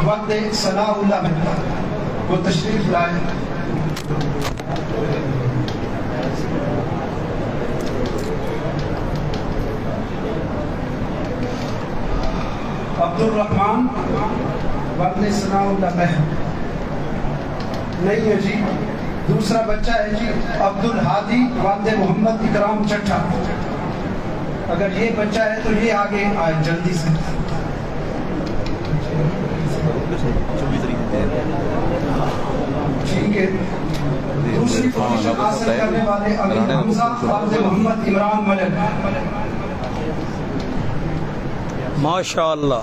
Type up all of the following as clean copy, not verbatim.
وقت صلاح اللہ مہتا کو تشریف لائے. عبد الرحمان وقت صلاح اللہ مہتا نہیں ہے جی. دوسرا بچہ ہے جی عبد الحادی والد محمد اکرام چٹھا. اگر یہ بچہ ہے تو یہ آگے آئے جلدی سے. ٹھیک ہے. دوسری پوزیشن حاصل کرنے والے ابھی حمزہ والد محمد عمران ملک. ماشاء اللہ.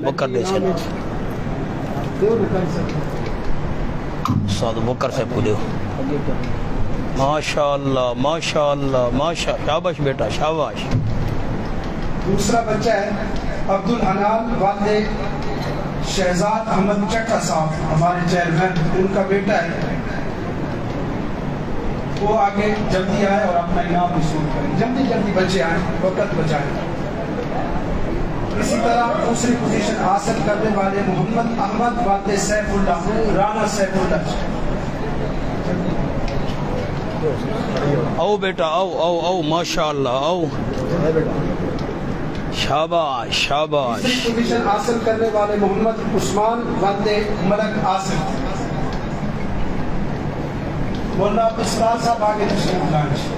بکر دے استاد بکر صاحب کو دیو. ماشاء اللہ ماشاء اللہ ماشاء. شاباش بیٹا شاباش. دوسرا بچہ ہے عبد الحنان والد شہزاد احمد چٹھا صاحب ہمارے چیئرمین. ان کا بیٹا ہے. وہ آگے جلدی آئے اور اپنا انعام وصول کریں. جلدی جلدی بچے آئیں, وقت بچائیں. اسی طرح دوسری پوزیشن حاصل کرنے والے محمد احمد والد سیف اللہ رانا سیف اللہ. او بیٹا او او او ماشاء اللہ او. شاباش شاباش. تیسری پوزیشن حاصل کرنے والے محمد عثمان والد ملک آصف. مولانا اسرار صاحب آگے تشریف لائیں.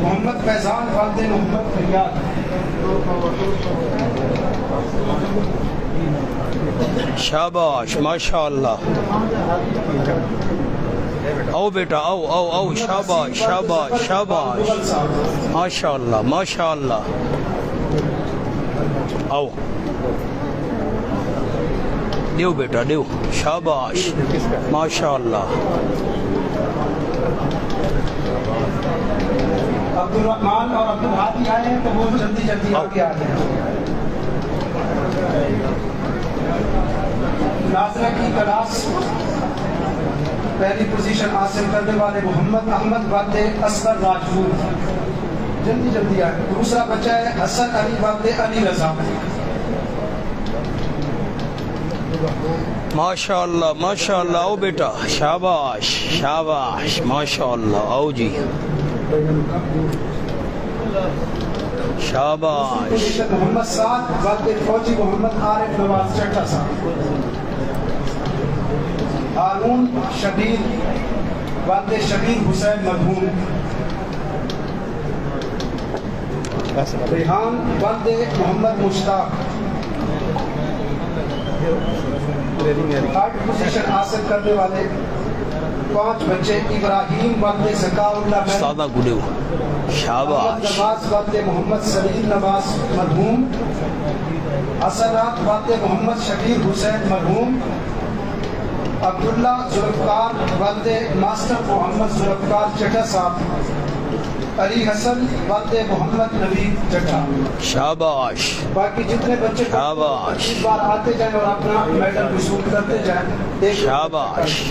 محمد فیضان والد محمد فریاد. شاباش ماشاء اللہ. او بیٹا او او او شاباش شاباش شاباش. ماشاء اللہ ماشاء اللہ. او دیو بیٹا دیو. شاباش ماشاء اللہ. عبد الرحمان اور عبد الحادی آئے ہیں تو وہ جلدی جلدی آگے آ جائیں. ناظرہ کی کلاس پہلی پوزیشن حاصل کرنے والے محمد احمد والد اصغر راجپوت. جلدی جلدی آئے. دوسرا بچہ ہے حسن علی والد علی رضا. ماشاء اللہ ماشاء اللہ. او بیٹا شاباش شاباش ماشاء اللہ. او جی شاباش. محمد سعد والد فوجی محمد عارف نواز چٹھا صاحب. ہارون شبیر والد شبیر حسین مرحوم. ریحان والد محمد مشتاق. تھرڈ پوزیشن حاصل کرنے والے 5 بچے ابراہیم والد ذکاء اللہ استاد گڈو. شاباش. نواز والد محمد سلیم نواز مرحوم. حسنات والد محمد شبیر حسین مرحوم. عبداللہ ذوالفقار والد ماسٹر محمد ذوالفقار چٹھا صاحب. علی حسن والد محمد نبی چٹھا. شاباش. باقی جتنے بچے شاباش. اس بار آتے جائیں اور اپنا میڈل وصول کرتے جائیں. شاباش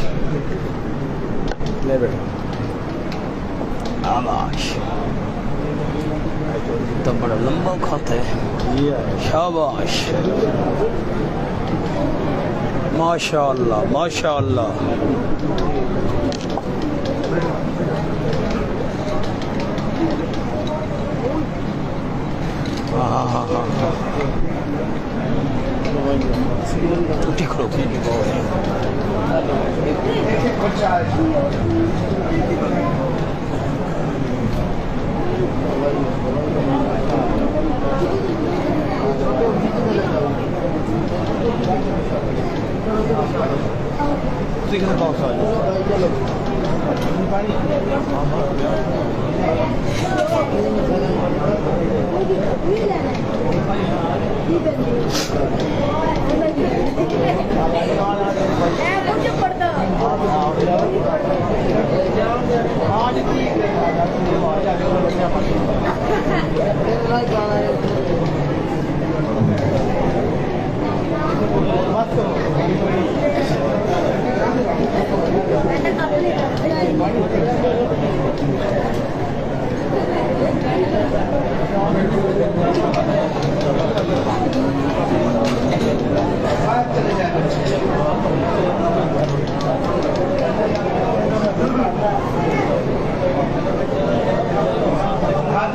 شاباش. تو بڑا لمبا کھاتا ہے. شاباش ماشاء اللہ ماشاء اللہ. ہاں ہاں ہاں ہاں. ٹھیک رو. بچہ ہے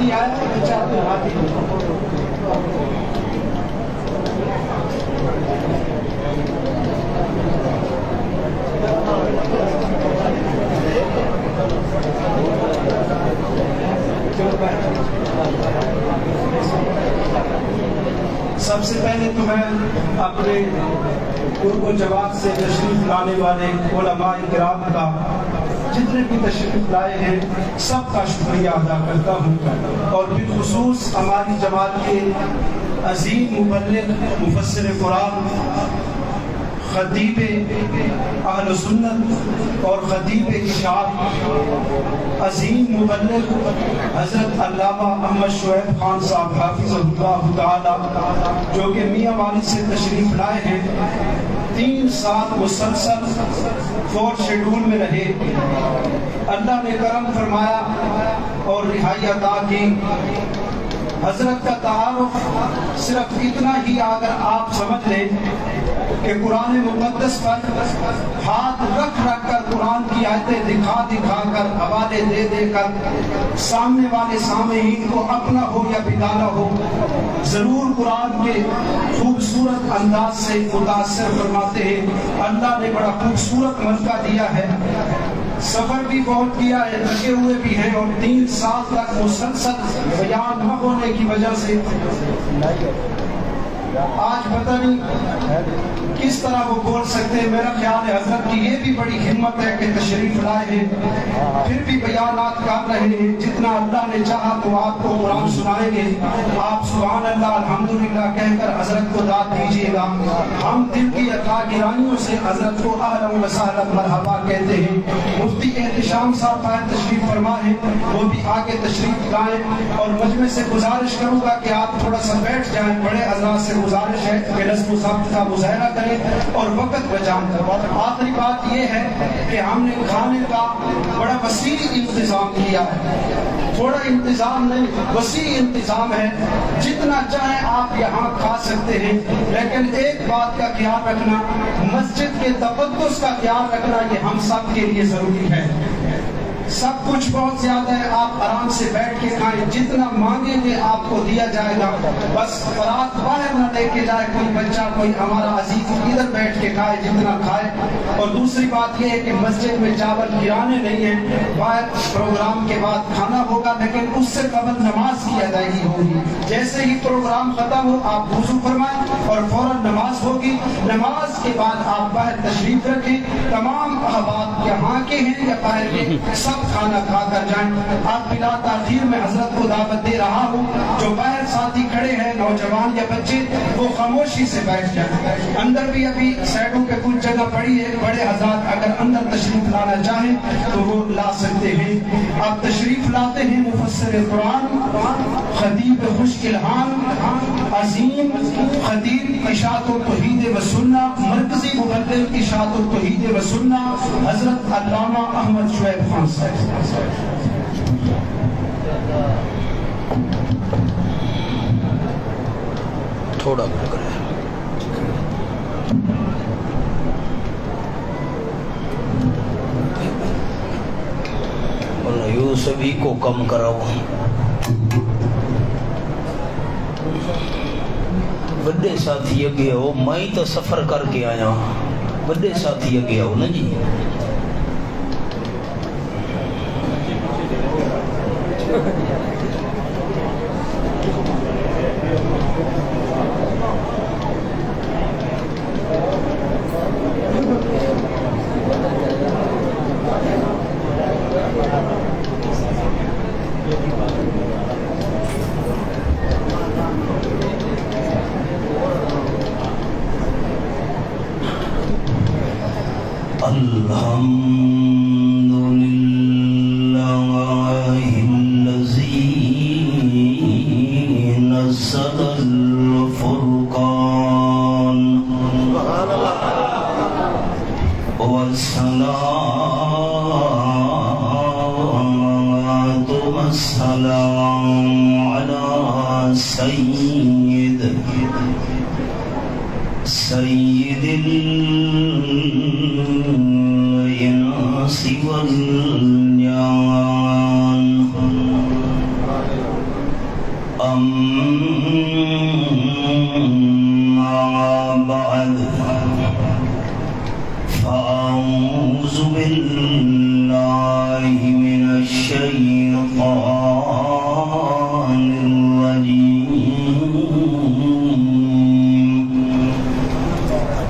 ہاتھی آیا چاہتے ہاتھی سب سے پہلے تو میں اپنے قرب و جواب سے تشریف لانے والے علماء کرام کا جتنے بھی تشریف لائے ہیں سب کا شکریہ ادا کرتا ہوں، اور بالخصوص ہماری جماعت کے عظیم مبلغ مفسر قرآن خطیب اہل سنت اور خطیب اشاعت عظیم مبلغ حضرت علامہ احمد شعیب خان صاحب حافظ اللہ تعالی، جو کہ میاں والد سے تشریف لائے ہیں، 3 سال مسلسل 4 شیڈول میں رہے، اللہ نے کرم فرمایا اور رہائی عطا کی۔ حضرت کا تعارف صرف اتنا ہی اگر آپ سمجھ لیں کہ قرآن مقدس پر ہاتھ رکھ کر قرآن کی آیتیں دکھا کر حوالے دے کر سامنے والے سامعین کو اپنا ہو یا بگانا ہو ضرور قرآن کے خوبصورت انداز سے متاثر فرماتے ہیں۔ اللہ نے بڑا خوبصورت ملکہ دیا ہے، سفر بھی بہت کیا ہے، تھکے ہوئے بھی ہیں، اور 3 سال تک مسلسل بیان نہ ہونے کی وجہ سے آج پتہ نہیں کس طرح وہ بول سکتے ہیں۔ میرا خیال ہے حضرت کی یہ بھی بڑی ہمت ہے کہ تشریف لائے ہیں، پھر بھی بیانات کر رہے ہیں۔ جتنا اللہ نے چاہا تو آپ کو قرآن سنائیں گے، آپ سبحان اللہ الحمدللہ کہہ کر حضرت کو داد دیجیے گا۔ ہم دل کی عطا گرانیوں سے حضرت کو اہلا و سہلا مرحبا کہتے ہیں۔ مفتی احتشام صاحب آئے تشریف فرما ہے، وہ بھی آگے تشریف لائیں، اور مجمع سے گزارش کروں گا کہ آپ تھوڑا سا بیٹھ جائیں۔ بڑے حضرات سے گزارش ہے کہ نظم و ضبط کا مظاہرہ کریں اور وقت بچائیں۔ آخری بات یہ ہے کہ ہم نے کھانے کا بڑا وسیع انتظام کیا ہے، تھوڑا انتظام نہیں وسیع انتظام ہے، جتنا چاہیں آپ یہاں کھا سکتے ہیں، لیکن ایک بات کا خیال رکھنا، مسجد کے تقدس کا خیال رکھنا، یہ ہم سب کے لیے ضروری ہے۔ سب کچھ بہت زیادہ ہے، آپ آرام سے بیٹھ کے کھائیں، جتنا مانگیں گے آپ کو دیا جائے گا، بس فرات باہر نہ لے کے جائے کوئی بچہ، کوئی ہمارا عزیز، ادھر بیٹھ کے کھائے جتنا کھائے۔ اور دوسری بات یہ ہے کہ مسجد میں چاول گرانے نہیں ہیں، باہر پروگرام کے بعد کھانا ہوگا، لیکن اس سے قبل نماز کی ادائیگی ہوگی۔ جیسے ہی پروگرام ختم ہو آپ وضو فرمائیں اور فوراً نماز ہوگی، نماز کے بعد آپ باہر تشریف رکھیں، تمام احباب یہاں کے ہیں یا باہر کے سب کھانا کھا کر جائیں۔ آپ بلا تاخیر میں حضرت کو دعوت دے رہا ہوں، جو باہر ساتھی کھڑے ہیں نوجوان یا بچے، وہ خاموشی سے بیٹھ جائیں۔ اندر بھی ابھی سائڈوں پہ کچھ جگہ پڑی ہے، بڑے حضرات اگر اندر تشریف لانا چاہیں تو وہ لا سکتے ہیں۔ آپ تشریف لاتے ہیں مفسر قرآن، خطیب خوش الہام، عظیم خطیب اشاعت التوحید و سنہ، مرکزی مبلغ اشاعت التوحید و سنہ، حضرت علامہ احمد شعیب خان صاحب۔ تھوڑا کرے یوں سبھی کو کم کراؤ۔ بڑے ساتھی اگے ہو، میں تو سفر کر کے آیا، بڑے ساتھی اگے ہو نا جی۔ سید الانس والجان الشيطان الرجيم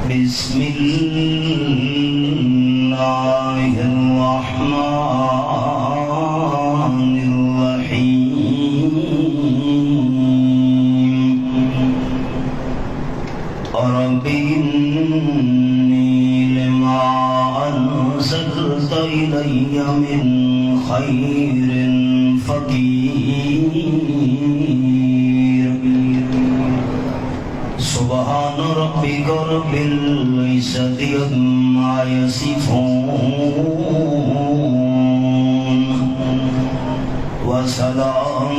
بسم الله الرحمن الرحيم رب إني لما أنزلت إلي من خير فقير سبحان ربك رب العزة عما يصفون وسلام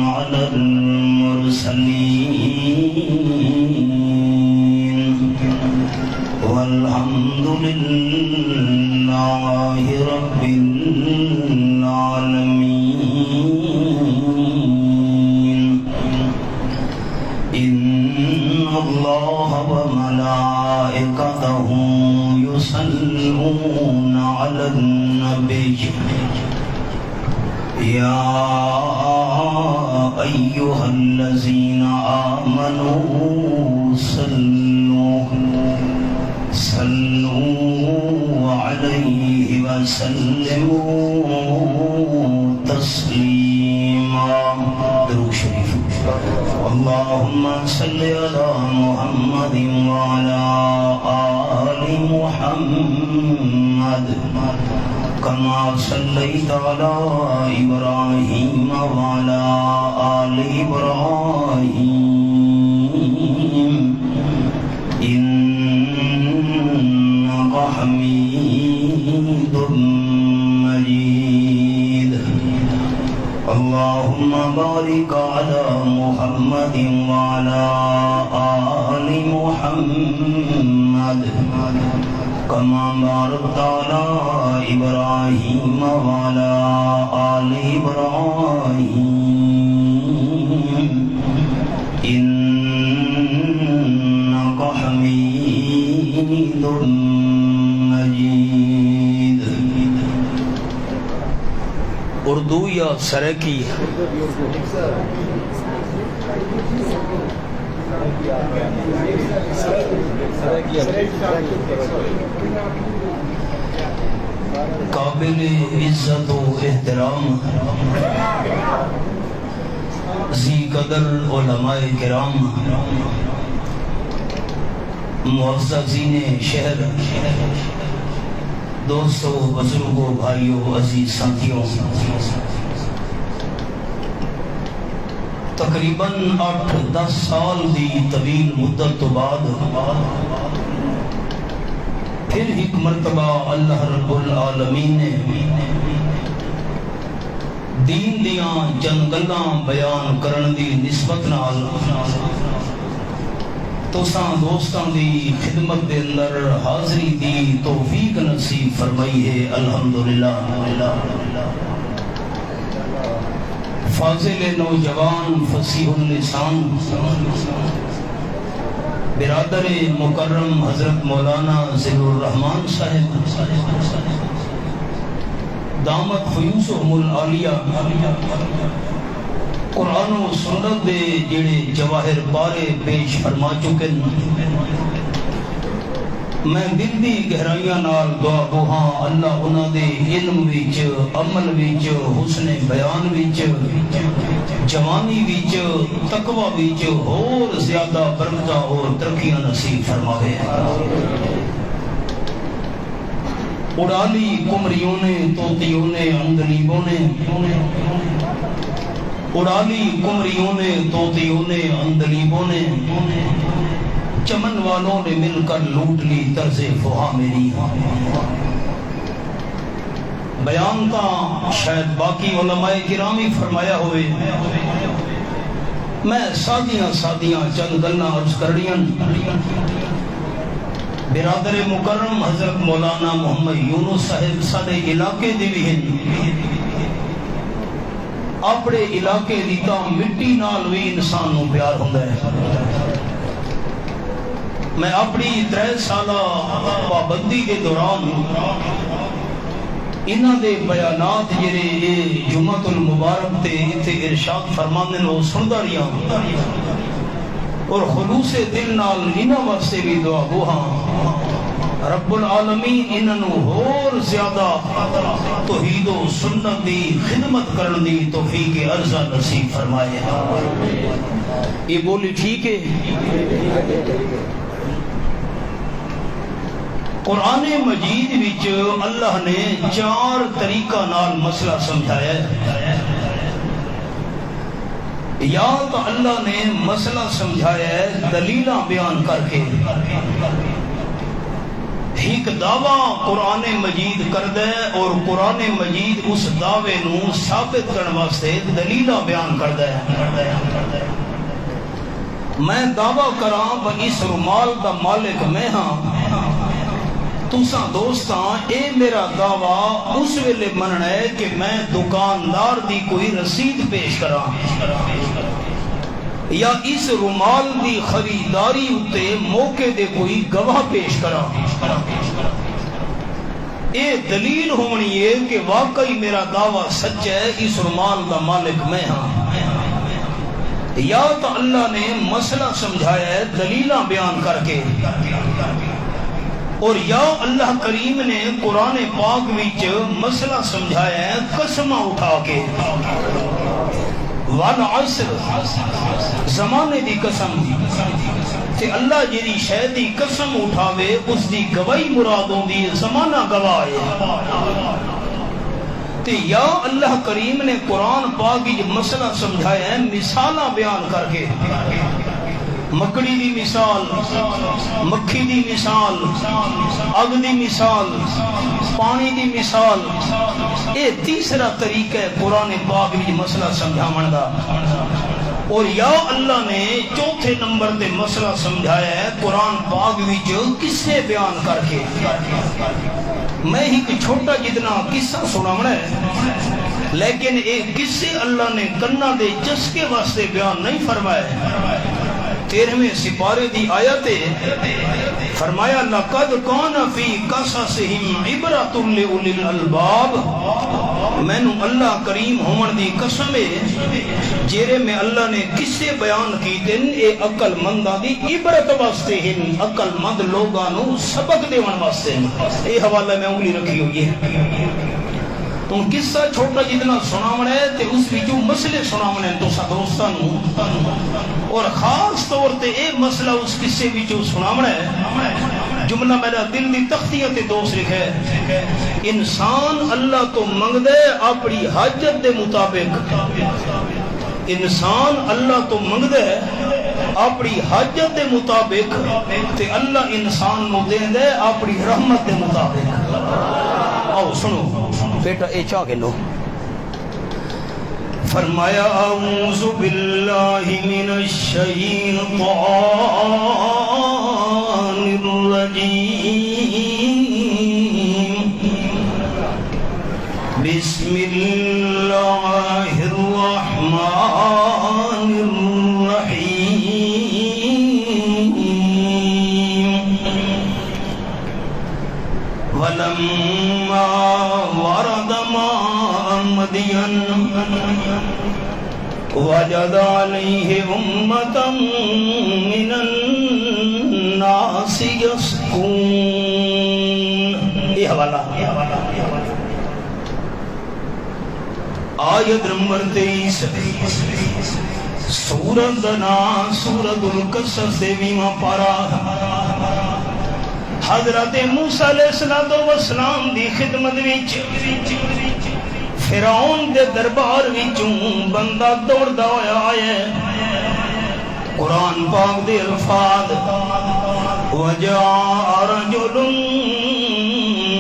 على المرسلين والحمد لله رب العالمين إن الله وملائكته يصلون على النبي يا أيها الذين آمنوا صلوا عليه وسلموا تسليما درود شریف اللهم صل على محمد وعلى آل محمد كما صليت على إبراهيم وعلى آل إبراهيم إنك حميد مجيد اللهم بارك على محمد وعلى آل محمد كما باركت على إبراهيم وعلى آل إبراهيم إنك حميد مجيد اردو یا سرکی؟ قابل عزت و احترام ذی قدر علماء کرام معززین شہر دوستو بزرگوں بھائیوں عزیز ساتھیوں تقریباً 8-10 سال دی طویل مدت تو بعد پھر ایک مرتبہ اللہ رب العالمین نے دین دیاں چند گلاں بیان کرن دی نسبت نال توساں دوستاں دی خدمت دے اندر حاضری دی توفیق نصیب فرمائی ہے الحمدللہ فاضل نوجوان فصیح اللسان برادر مکرم حضرت مولانا ذل الرحمان صاحب دامت فیوسہم العالیہ قرآن و سنت دے جڑے جواہر بارے پیش فرما چکے میں دل دی گہرائیاں نال دعا گوہاں اللہ انہاں دے علم وچ عمل وچ حسن بیان وچ جوانی وچ تقوی وچ اور زیادہ برکتاں اور ترقیاں نصیب فرماوے اڑالی کمریوں نے توتیوں نے اندلیبوں نے اڑالی کمریوں نے توتیوں نے اندلیبوں نے چمن والوں نے مل کر لوٹ لی طرز فہا میری بیان کا شاید باقی علماء کرامی فرمایا ہوئے میں سادیاں چند گلاں عرض کردیاں برادر مکرم حضرت مولانا محمد یونس صاحب سارے علاقے دی بھی ہیں اپنے علاقے دی تا مٹی نال بھی انسان نو پیار ہوندا ہے میں اپنی 3 سالہ پابندی کے دوران انہاں دے بیانات جڑے جمعۃ المبارک تے ایتھے ارشاد فرماندے نے وہ سندا رہیا اور خلوص دل نال انہاں واسطے بھی دعا گو ہاں رب العالمین انہاں نو ہور زیادہ توحید و سنت دی خدمت کرن دی توفیق عرضہ نصیب فرمائے. یہ بولی ٹھیک ہے. قرآن مجید وچ اللہ نے 4 طریقہ نال مسئلہ سمجھایا ہے. یا تو اللہ نے مسئلہ سمجھایا ہے دلیلاں بیان کر کے. ایک دعویٰ قرآن مجید کردہ ہے اور قرآن مجید اس دعوے نو ثابت کرنے واسطے دلیلاں بیان کردہ ہے. میں دعویٰ کراں بھئی اس رومال دا مالک میں ہاں، تساں دوستاں اے میرا دعویٰ اس ویلے مننا ہے کہ میں دکاندار دی کوئی رسید پیش کراں یا اس رومال دی خریداری اتے موقع دے کوئی گواہ پیش کراں. اے دلیل ہونی ہے کہ واقعی میرا دعویٰ سچ ہے، اس رومال دا مالک میں ہاں. یا تو اللہ نے مسئلہ سمجھایا ہے دلیلاں بیان کر کے، اور یا اللہ کریم نے قرآن پاک وچ مسئلہ سمجھایا ہے قسمہ اٹھا کے. والعصر زمانے دی قسم تے اللہ جیڑی شے دی قسم اٹھاوے اس دی گواہی مراد ہوندی زمانہ گواہ ہے. تے یا اللہ کریم نے قرآن پاک وچ مسئلہ سمجھایا ہے مثالاں بیان کر کے. مکڑی دی مثال، مکھی دی مثال، اگ دی مثال، پانی دی مثال. اے تیسرا طریقہ ہے قرآن پاک وچ مسئلہ سمجھاون دا. اور یا اللہ نے چوتھے نمبر تے مسئلہ سمجھایا ہے قرآن پاک وچ قصے بیان کر کے. میں ایک چھوٹا جتنا قصہ سناونا ہے، لیکن اے قصے اللہ نے کنا دے چسکے واسطے بیان نہیں فرمایا. 13ویں سپارے دی آیت فرمایا لَقَدْ كَانَ فِي قَصَصِهِمْ عِبْرَةٌ لِأُولِي الْأَلْبَابِ. میں نو اللہ کریم ہون دی قسم ہے جیرے میں اللہ نے قصے بیان کیتے اے عقل منداں دی عبرت واسطے ہیں، عقل مند لوگاں نو سبق دیون واسطے. اے حوالہ میں انگلی رکھی ہوئی ہے. تو قصہ چھوٹا جتنا سناونا ہے تے اس وچوں مسئلے سناونے ہیں تساں دوستاں نو، اور خاص طور تے اے مسئلہ اس قصے وچوں سناونا ہے. جملہ میرا دل دی تختیاں تے دوست لکھا ہے انسان اللہ تو منگدا ہے اپنی حاجت دے مطابق. انسان اللہ تو منگدا ہے اپنی حاجت دے مطابق تے اللہ انسان نو دیندا ہے اپنی رحمت دے مطابق. آؤ سنو بیٹا اے چاہ کے لو. فرمایا اعوذ باللہ من الشیطان الرجیم بسم اللہ الرحمن الرحیم. ولما ورد ماء مدين وجد عليه أمة من الناس يسقون. یہ حوالہ آیت نمبر 23 سورت دنا سورت القصص دیویمہ پارا. حضرت موسیٰ علیہ السلام دی خدمت وچ فرعون دے دربار وچوں بندہ دوڑدا ہویا آیا. قرآن پاک دے الفاظ وَجَاءَ رَجُلٌ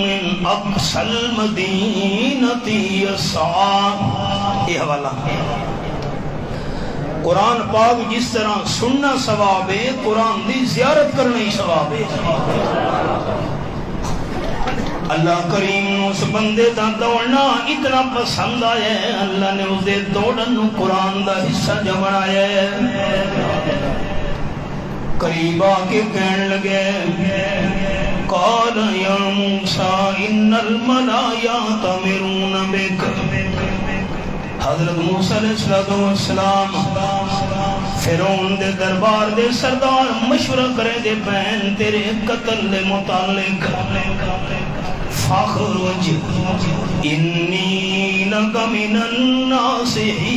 مِّنْ أَقْصَى الْمَدِينَةِ يَسْعَىٰ. یہ حوالہ قرآن پاک جس طرح سننا ثواب ہے قرآن دی زیارت کرنا ہی ثواب ہے. اللہ کریم اس بندے دا دوڑنا اتنا پسند آیا ہے اللہ نے اس دے دوڑن قرآن دا حصہ جو بنایا ہے. قریب آ کے کہنے لگے قال یا موسیٰ ان الملائکۃ یأتمرون بک. حضرت موسیٰ علیہ السلام فرعون دے دربار دے سردار مشورہ کرے دے پین تیرے قتل دے متعلق. فاخرج انی لک من الناصحین.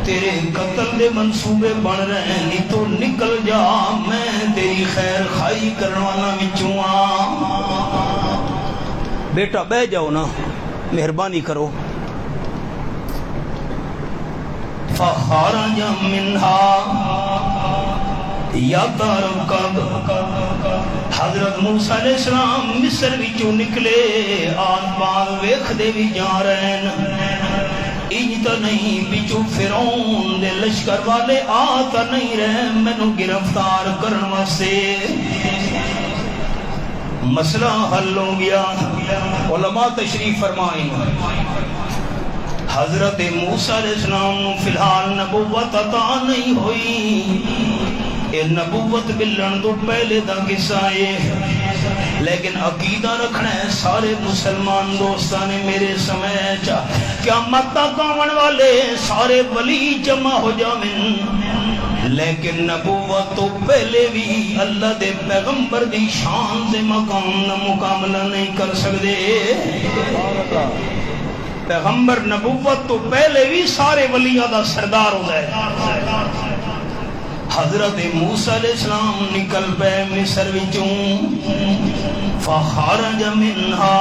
تیرے قتل دے منصوبے بن رہے ہیں تو نکل جا, میں تیری خیر خائی کرنے والا وچوں آ. بیٹا بہ جاؤ نا, مہربانی کرو. فخرج منها یترقب. حضرت موسیٰ علیہ السلام مصر وچوں نکلے, آس پاس ویکھدے بھی جا رہے ہیں. انج تو نہیں بچوں فرعون دے لشکر والے آ تو نہیں رہے مینوں گرفتار کرن واسطے. مسئلہ حل ہو گیا. علماء تشریف فرمائیں. حضرت موسیٰ علیہ السلام فی الحال نبوت عطا نہیں ہوئی. یہ نبوت ملن تو پہلے دا قصہ ہے, لیکن عقیدہ رکھنا ہے سارے مسلمان دوستاں نے میرے سمے چا قیامت تک آون والے سارے ولی جمع ہو جاویں, لیکن نبوت تو پہلے بھی اللہ دے پیغمبر دی شان دے مقام نہ مقابلہ نہیں کر سکتے. پیغمبر نبوت تو پہلے بھی سارے ولیاں دا سردار ہو گئے. حضرت موسیٰ علیہ السلام نکل پے مصر وچوں. فخرج منها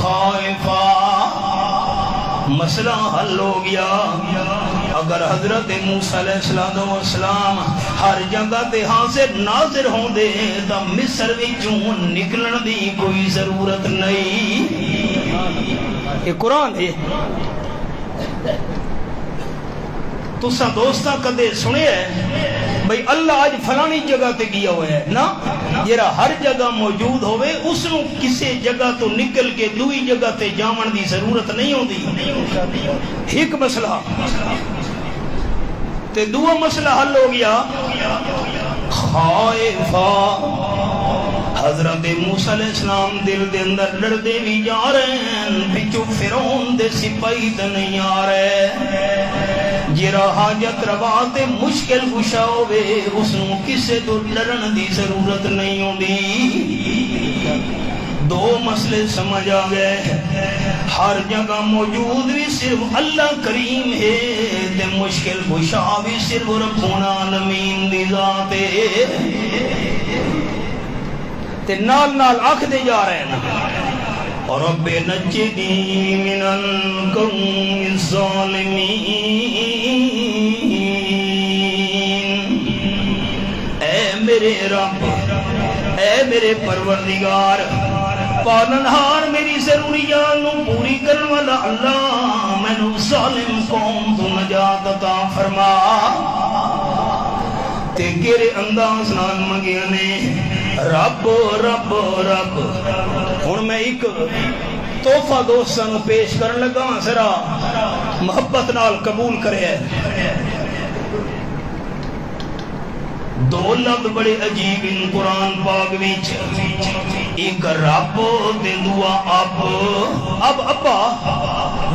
خائفا. مسئلہ حل ہو گیا. اگر حضرت موسیٰ علیہ السلام ہر جگہ تے حاضر ناظر ہوں دے تا مصر وچوں نکلن دی کوئی ضرورت نہیں. یہ قرآن ہے. تساں دوستاں کدے سنے ہے بھئی اللہ آج فلانی جگہ تے گیا ہوا ہے نا, جیرا ہر جگہ موجود ہوئے اس نو کسے جگہ تو نکل کے دوئی جگہ تے جاون دی ضرورت نہیں ہوندی. ایک مسئلہ تے دو مسئلہ حل ہو گیا. خائفا. حضرت موسیٰ علیہ السلام دل دے اندر ڈردے بھی جا رہے ہیں, بچوں فرعون دے سپاہی تے نہیں آ رہے. جرا حاجت روا تے مشکل کشا ہوئے اس نو کسے تو ڈرن دی ضرورت نہیں ہوندی. دو مسئلے سمجھ آ گئے. ہر جگہ موجود بھی صرف اللہ کریم ہے, تے مشکل کشا بھی صرف رب العالمین دی ذات ہے. تے نال نال آکھ دے جا رہے ہیں رب نجنی من القوم الظالمین. اے میرے رب, اے میرے پروردگار, پالنہار میری ضروریات نو پوری کرن والا اللہ, مینوں ظالم قوم تو نجات عطا فرما. تے کیڑے انداز نال منگیا نے رب رب رب. ہن میں ایک تحفہ دوستاں نو پیش کرن لگا, ذرا محبت نال قبول کرے. دو لفظ بڑے عجیب ان قرآن پاک وچ, ایک رب تے دعا اب. اب ابا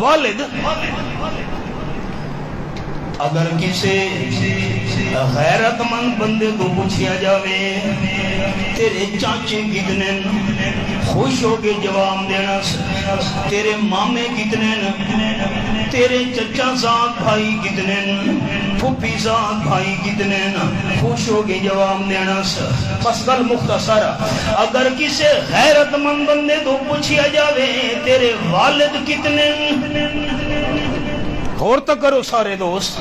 والد. اگر کسے غیرت مند بندے کو پوچھیا جاوے تیرے چاچے کتنے, خوش ہو کے جواب دینا. تیرے مامے کتنے, تیرے چچا زاد بھائی کتنے, پھوپھی زاد بھائی کتنے, خوش ہو کے جواب دینا. بس گل مختصر, اگر کسے غیرت مند بندے کو پوچھیا جاوے تیرے والد کتنے. غور تو کرو سارے دوست.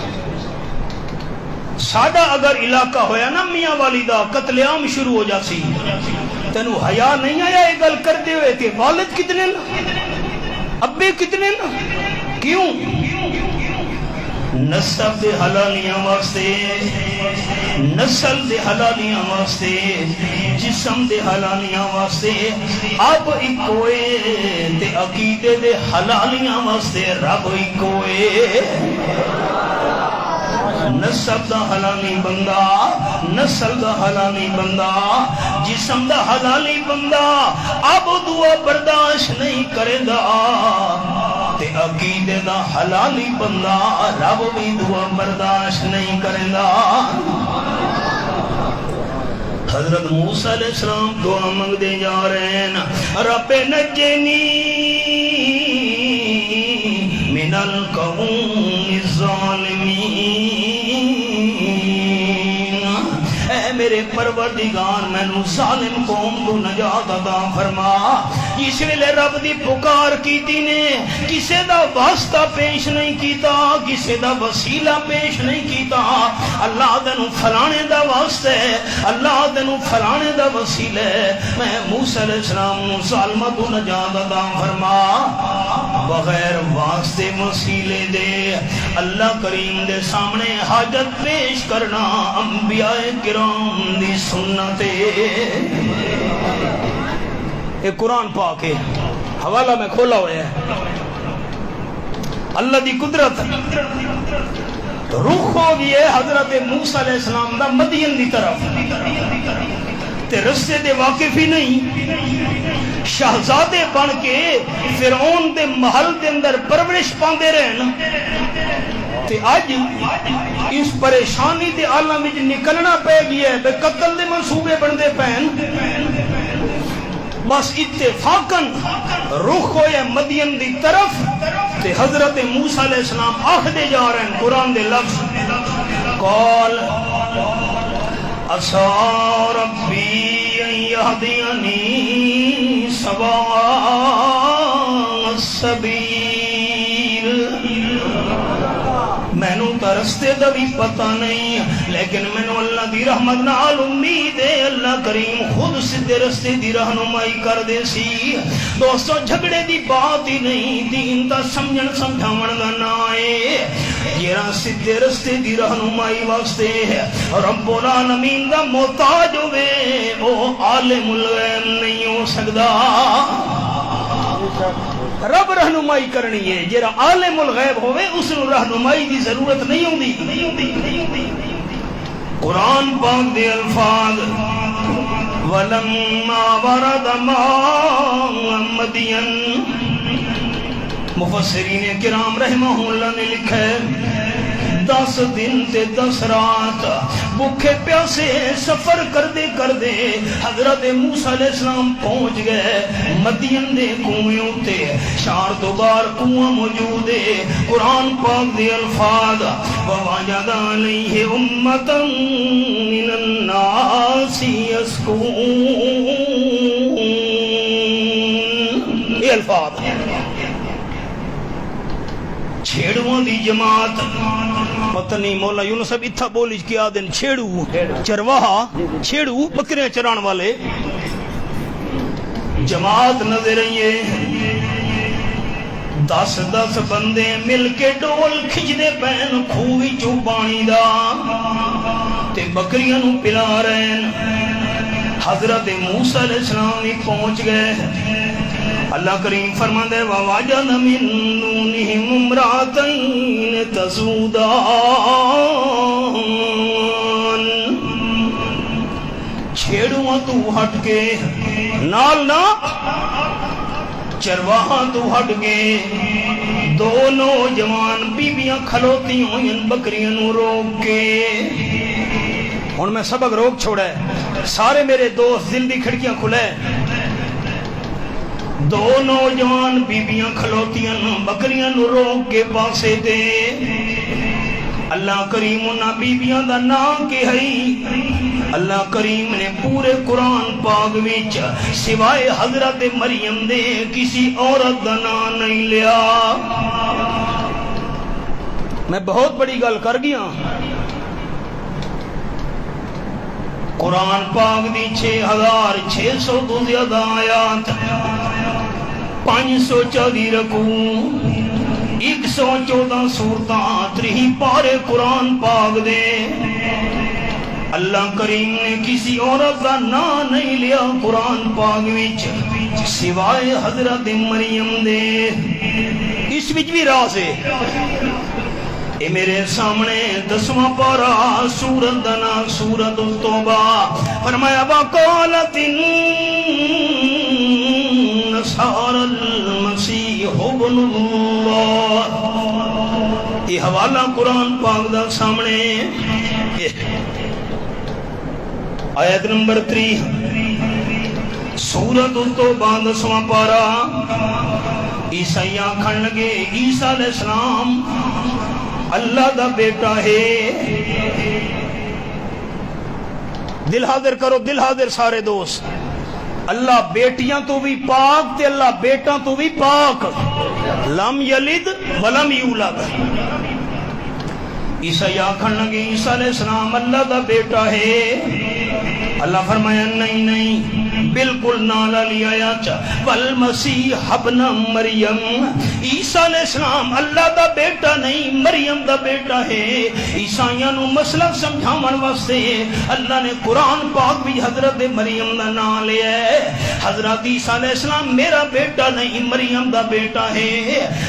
ساڈا اگر علاقہ ہویا نا میاں والی دا قتل عام شروع ہو جاسی, تینو حیا نہیں آیا یہ گل کرتے ہوئے کہ والد کتنے نا, ابے کتنے نا. کیوں؟ نسب دے حلالیاں واسطے, نسل دے حلالیاں واسطے, جسم دے حلالیاں واسطے. اب ایک ہوئے تے عقیدے دے حلالیاں واسطے رب ایک ہوئے. نسب دا حلالی بندہ، نسل دا حلالی بندہ، جسم دا حلالی بندہ اب دعا برداشت نہیں کرے دا، تے عقیدے دا حلالی بندہ رب بھی دعا برداشت نہیں کرے دا۔ حضرت موسیٰ علیہ السلام دعا منگ دے جا رہے ہیں، رب نجنی من القوم الظالمین، اے میرے پروردگار مینوں ظالم قوم کو نجات عطا فرما۔ جس ویلے رب دی پکار کیتی نے کسے دا واسطہ پیش نہیں کیتا، کسے دا وسیلہ پیش نہیں کیتا، اللہ تینوں فلانے دا واسطہ ہے، اللہ تینوں فلانے دا وسیلہ ہے، میں موسیٰ علیہ السلام ظالمہ کو نجات عطا فرما۔ بغیر واسطے وسیلے دے اللہ کریم دے سامنے حاجت پیش کرنا انبیاء کرام دی سنت ہے۔ ایک قرآن پاک ہے، حوالہ میں کھولا ہوا ہے، اللہ دی قدرت رخ ہو گئی ہے حضرت موسیٰ علیہ السلام دا مدین دی طرف، تے رستے دے واقف ہی نہیں، شہزادے بن کے فرعون دے محل دے اندر پرورش پاندے رہن، تے آج اس پریشانی دے عالم وچ نکلنا پے گیا ہے، بے قتل دے منصوبے بندے پہن، بس اتفاقاً رخ ہوئے مدین دی طرف، تے حضرت موسیٰ علیہ السلام آخدے جا رہے ہیں قرآن دے لفظ، قال عسى ربي أن يهديني سواء السبيل، مینوں تا رستے دا بھی پتہ نہیں، لیکن مینوں اللہ دی رحمت نال امید ہے اللہ کریم خود سیدھے رستے دی رہنمائی کر دے سی۔ دوستو جھگڑے دی بات ہی نہیں، دین دا سمجھن سمجھاون دا نا ہے، یہ سیدھے رستے دی رہنمائی واسطے رب العالمین دا محتاج ہوئے او عالم الغیب نہیں ہو سکدا۔ رب رہنمائی کرنی ہے، جیرا عالم الغیب ہوئے اس نے رہنمائی دی ضرورت نہیں ہوندی۔ قرآن پاک دے الفاظ وَلَمَّا وَرَدَ مَاءَ مَدْيَنَ، مفسرین کرام رحمہ اللہ نے لکھا ہے 10 دن تے 10 رات بھوکے پیاسے سفر کردے کردے حضرت موسیٰ علیہ السلام پہنچ گئے مدین دے کنویں تے، 4 دوبار کنواں موجود ہے۔ قرآن پاک دے الفاظ وَوَجَدَ عَلَيْهِ أُمَّةً مِّنَ النَّاسِ يَسْكُونَ، یہ الفاظ چھیڑوں دی جماعت، پتہ نہیں مولا یونس صاحب اتھا بولی کیا دن چھیڑو چرواہا، چھیڑو بکریاں چران والے جماعت نظر آئیے، 10 بندے مل کے ڈول کھچ دے پین کھوی چو پانی دا تے بکریاں نو پلا رہے ہیں۔ حضرت موسیٰ علیہ السلام ہی پہنچ گئے، اللہ کریم فرماندے وَوَجَدَ مِن دُونِهِمُ امْرَأَتَيْنِ تَذُودَانِ، چھیڑوں تو ہٹ کے نال نہ چرواہاں تو ہٹ کے 2 نوجوان بیبیاں کھلوتی ہوئیں بکریاں نو روک کے۔ ہن میں سبق روک چھوڑا ہے، سارے میرے دوست دل دی کھڑکیاں کھلے، 2 نوجوان بیبیاں کھلوتیاں بکریاں نو روک کے پاسے دے۔ اللہ کریم انہاں بیبیاں دا نام کے ہے، اللہ کریم نے پورے قرآن پاک وچ سوائے حضرت مریم دے کسی عورت دا نام نہیں لیا۔ میں بہت بڑی گل کر گیا، قرآن پاک دی 6600 تو زیادہ آیات، 540 رکوع، 114 سورتاں، 3 پارے قرآن پاک دے، اللہ کریم نے کسی عورت کا نام نہیں لیا قرآن پاک وچ سوائے حضرت مریم دے۔ اس وچ بھی راز ہے، اے میرے سامنے 10واں پارہ سورت دنا سورت التوبہ فرمایا وقالت النصارى المسیح ابن اللہ. یہ حوالہ قرآن پاک دا سامنے آیت نمبر 3 سورت التوبہ 10واں پارہ. عیسائی آکھن لگے عیسیٰ علیہ السلام اللہ دا بیٹا ہے. دل حاضر کرو، دل حاضر سارے دوست. اللہ بیٹیاں تو بھی پاک تے اللہ بیٹا تو بھی پاک. لم یلد ولم یولد. عیسائی آکھن لگے عیسیٰ علیہ السلام اللہ دا بیٹا ہے. اللہ فرمایا نہیں نہیں بالکل نالا لیا یا چا والمسیح ابن مریم. عیسیٰ علیہ السلام اللہ دا بیٹا نہیں مریم دا بیٹا ہے. عیسائیاں نو مسئلہ سمجھاون واسطے اللہ نے قرآن پاک بھی حضرت مریم دا نام لیا ہے. حضرت عیسیٰ علیہ السلام میرا بیٹا نہیں مریم دا بیٹا ہے.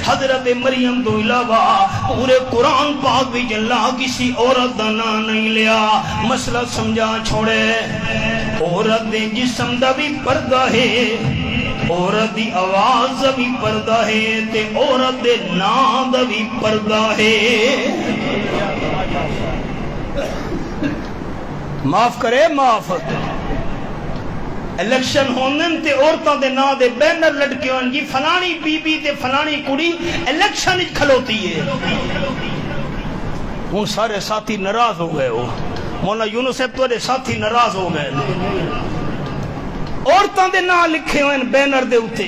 حضرت مریم تو علاوہ پورے قرآن پاک بھی اللہ کسی عورت دا نام نہیں لیا. مسئلہ سمجھا چھوڑے. عورت دے جسم دا بھی پردہ ہے، عورت دی آواز دا بھی پردہ ہے تے عورت دے نام دا بھی پردہ ہے. معاف کرے معاف. الیکشن ہوندن تے عورتاں دے نام دے بینر لٹکے ہون جی فلانی بی بی تے فلانی کڑی الیکشن وچ کھلوتی ہے. ہن سارے ساتھی ناراض ہو گئے ہو. مولانا یونس صاحب تھوڑے ساتھی ناراض ہو گئے. عورتاں دے نام لکھے ہوئے بینر دے اوتے،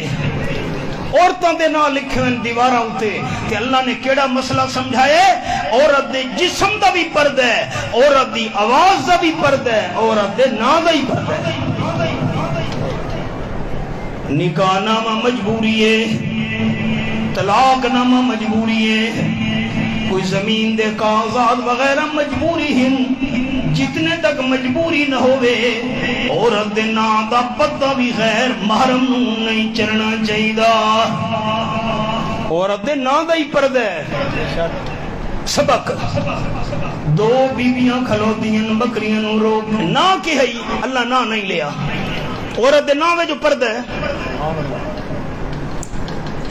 عورتاں دے نام لکھے ہوئے دیواراں اوتے. تے اللہ نے کیڑا مسئلہ سمجھائے؟ عورت دے جسم دا بھی پردہ ہے، عورت دی آواز دا بھی پردہ ہے، عورت دے نام دا ہی پردہ ہے. نکاح نامہ مجبوری ہے، طلاق نامہ مجبوری ہے، کوئی زمین دے کاغذات وغیرہ مجبوری ہیں. جتنے تک مجبوری نہ ہوئے عورت دے نام دا پتہ بھی غیر محرم نہیں چلنا چاہیے. عورت دے نام دا ہی پردہ ہے. سبق دو بیویاں کھلوتیاں بکریاں نو روک نہ کہ ہے اللہ نہ نہیں لیا. عورت دے نام جو پردہ ہے.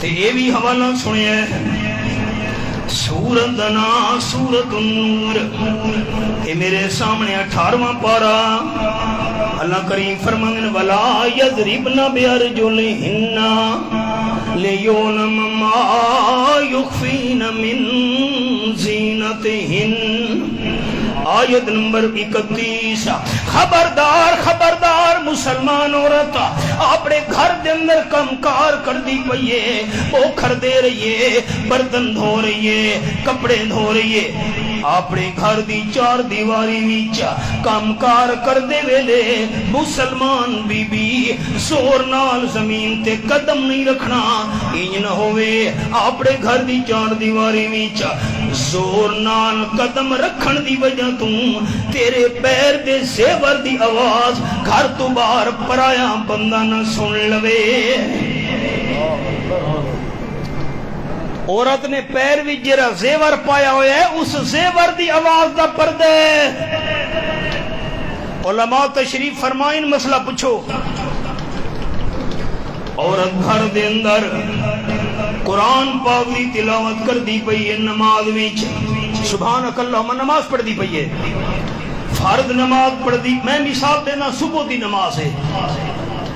تے یہ بھی حوالہ سنیا ہے سورت دنا سورت النور. اے میرے سامنے 18واں پارہ اللہ کریم فرماندے ولا یضربن بارجلہن لیعلم ما یخفین من زینتہن. آیت نمبر 31. خبردار خبردار مسلمان عورت اپنے گھر دے اندر کم کار کر دی پئیے، پوکھر دے رہیے، برتن دھو رہیے، کپڑے دھو رہیے. اپنے گھر دی چار دیواری وچ کام کار کر دے ویلے مسلمان بی بی زور نال زمین تے قدم نہیں رکھنا. انج نہ ہوئے اپنے گھر دی چار دیواری وچ زور نال قدم رکھن دی وجہ تو تیرے پیر دے زیور دی آواز گھر تو باہر پرایا بندہ نہ سن لوے. عورت نے پیر بھی جرا زیور پایا ہویا ہے اس زیور دی آواز دا پردہ ہے. علماء تشریف فرمائن مسئلہ پوچھو. عورت گھر دے اندر قرآن پاک دی تلاوت کر دی پئی ہے نماز وچ سبحانک اللہم نماز پڑھ دی پئی ہے فرض نماز پڑھ دی. میں مثال دینا صبح دی نماز ہے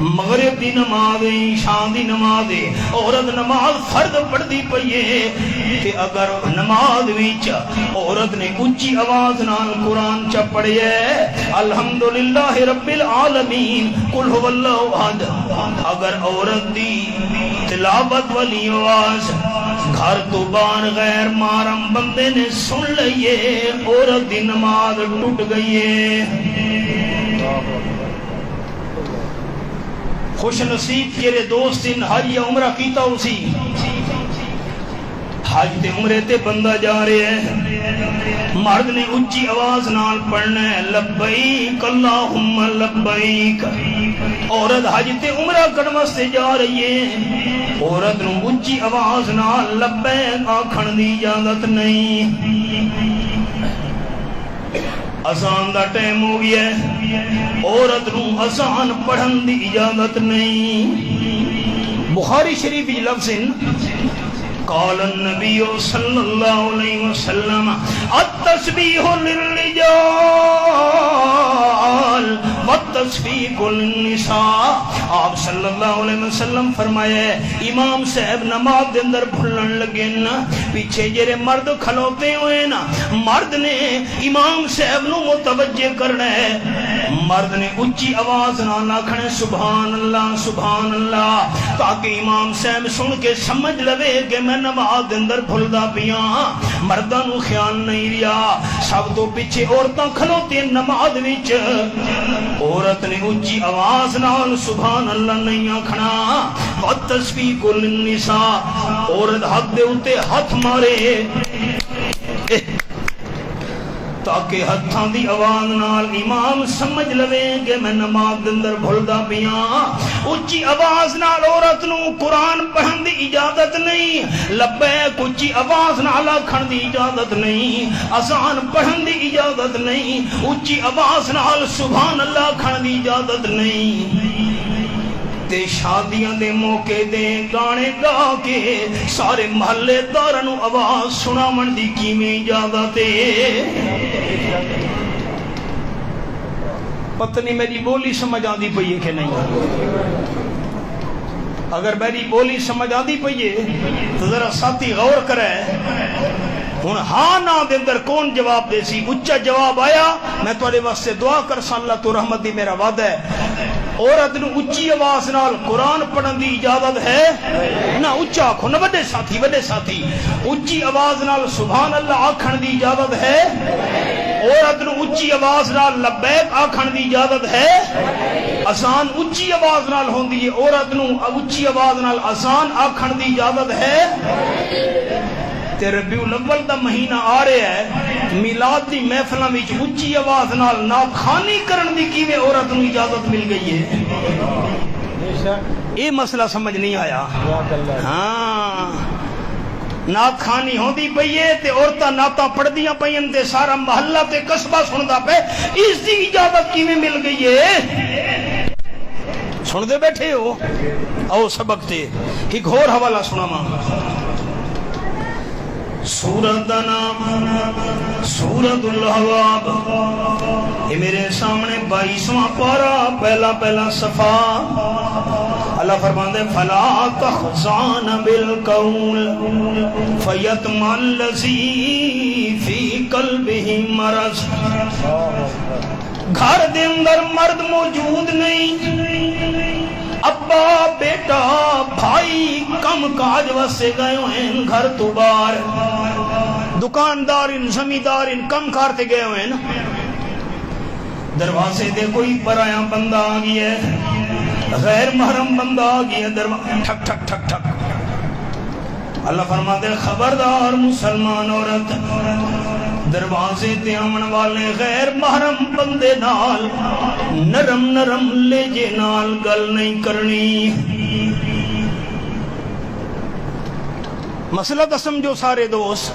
مغرب دی نماز ہے عشاء دی نماز ہے عورت نماز فرض پڑھ دی پئی ہے. تے اگر نماز وچ عورت نے اونچی آواز نال قرآن چ پڑھیا ہے الحمدللہ رب العالمین قل هو اللہ احد، اگر عورت دی تلاوت والی آواز گھر تو باہر غیر محرم بندے نے سن لئیے عورت دی نماز ٹوٹ گئی ہے. خوش نصیب تیرے دوست ان حج یا عمرہ کیتا اسی حج تے عمرے تے بندہ جا رہے ہیں مرد نے اونچی آواز نال پڑھنا ہے لبیک اللہم لبیک. عورت حج تے عمرہ کرن واسطے جا رہی ہے عورت نو اونچی آواز نال لبیک آکھن دی اجازت نہیں. اذان دا ٹائم ہو گیا ہے، عورت نو اذان پڑھن دی اجازت نہیں۔ بخاری شریف وچ لفظ قال النبی صلی اللہ علیہ وسلم التسبیح للرجال والتصفیق للنساء۔ آپ صلی اللہ علیہ وسلم فرمایا امام صاحب نماز دے اندر بھولن لگے نا، پیچھے جڑے مرد کھلوتے ہوئے نا، مرد نے امام صاحب نو متوجہ کرنا ہے، مرد نے اچھی آواز نہ آکھنا سبحان اللہ سبحان اللہ، تاکہ امام صاحب سن کے سمجھ لوے کہ میں نماز دے اندر بھولدا پیاں۔ مرداں نو خیال نہیں رہیا، سب تو پیچھے عورتاں کھلوتی نماز وچ، عورت نے اچھی آواز نال سبحان اللہ نہیں آکھنا۔ والتصفیق للنساء، عورت حق دے اوتے ہاتھ مارے تاکہ ہتھاں دی آواز نال امام سمجھ لوے کہ میں نماز دے اندر بھولدا پیاں۔ اچھی آواز نال عورت نو قرآن پڑھن دی اجازت نہیں، لبیک اچھی آواز نال آکھن دی اجازت نہیں، اذان پڑھن دی اجازت نہیں، اچھی آواز نال سبحان اللہ آکھن دی اجازت نہیں۔ تے شادیاں دے موقع دے گانے گا کے سارے محلے داراں نو آواز سناون دی کیویں اجازت ہے؟ پتہ نہیں میری بولی سمجھ آندی پئی ہے کہ نہیں؟ اگر میری بولی سمجھ آندی پئی ہے تو ذرا ساتھی غور کرے۔ ہن ہاں نا دے اندر کون جواب دے سی؟ اچھا جواب آیا میں تواڈے واسطے دعا کر سا، اللہ تو رحمت دی میرا وعدہ ہے۔ عورت نو اچھی آواز نال قرآن پڑھن دی اجازت ہے نہ؟ اچھا آکھو نا بڑے ساتھی، بڑے ساتھی، اچھی آواز نال سبحان اللہ آکھن دی اجازت ہے؟ عورت نو اچھی آواز نال لبیک آکھن دی اجازت ہے؟ اذان اچھی آواز نال ہوندی ہے، عورت نو اچھی آواز نال اذان آکھن دی اجازت ہے؟ تے ربیع الاول دا مہینہ آ رہا ہے، میلاد دی محفلاں وچ اچھی آواز نال نعت خوانی کرن دی کیویں عورت نو اجازت مل گئی ہے؟ یہ مسئلہ سمجھ نہیں آیا۔ ہاں نعت خوانی ہوندی پئی ہے تے عورتاں نعتاں پڑھدیاں پئیاں تے سارا محلہ تے قصبہ سندا پے، اس دی اجازت کیویں مل گئی ہے؟ سن دے بیٹھے ہو؟ آؤ سبق تے ایک اور حوالہ سناواں۔ سورت دا نام سورت الحواب، یہ میرے سامنے 22واں پارہ پہلا صفحہ۔ اللہ فرماندے فلا تخضعن بالقول فیطمع الذی فی قلبہ مرض۔ گھر دے اندر مرد موجود نہیں، ابا بیٹا بھائی کم کاج واسطے گئے ہوئے ہیں گھر تو باہر، دکاندار زمیندار کم کارتے گئے ہوئے ہیں، دروازے دے کوئی پرایا بندہ آ گیا ہے، غیر محرم بندہ آ گیا، دروازے ٹھک ٹھک ٹھک ٹھک۔ اللہ فرماتے خبردار مسلمان عورت، دروازے تے آمن والے غیر محرم بندے نال نرم نرم لہجے نال گل نہیں کرنی۔ مسئلہ تو سمجھو سارے دوست،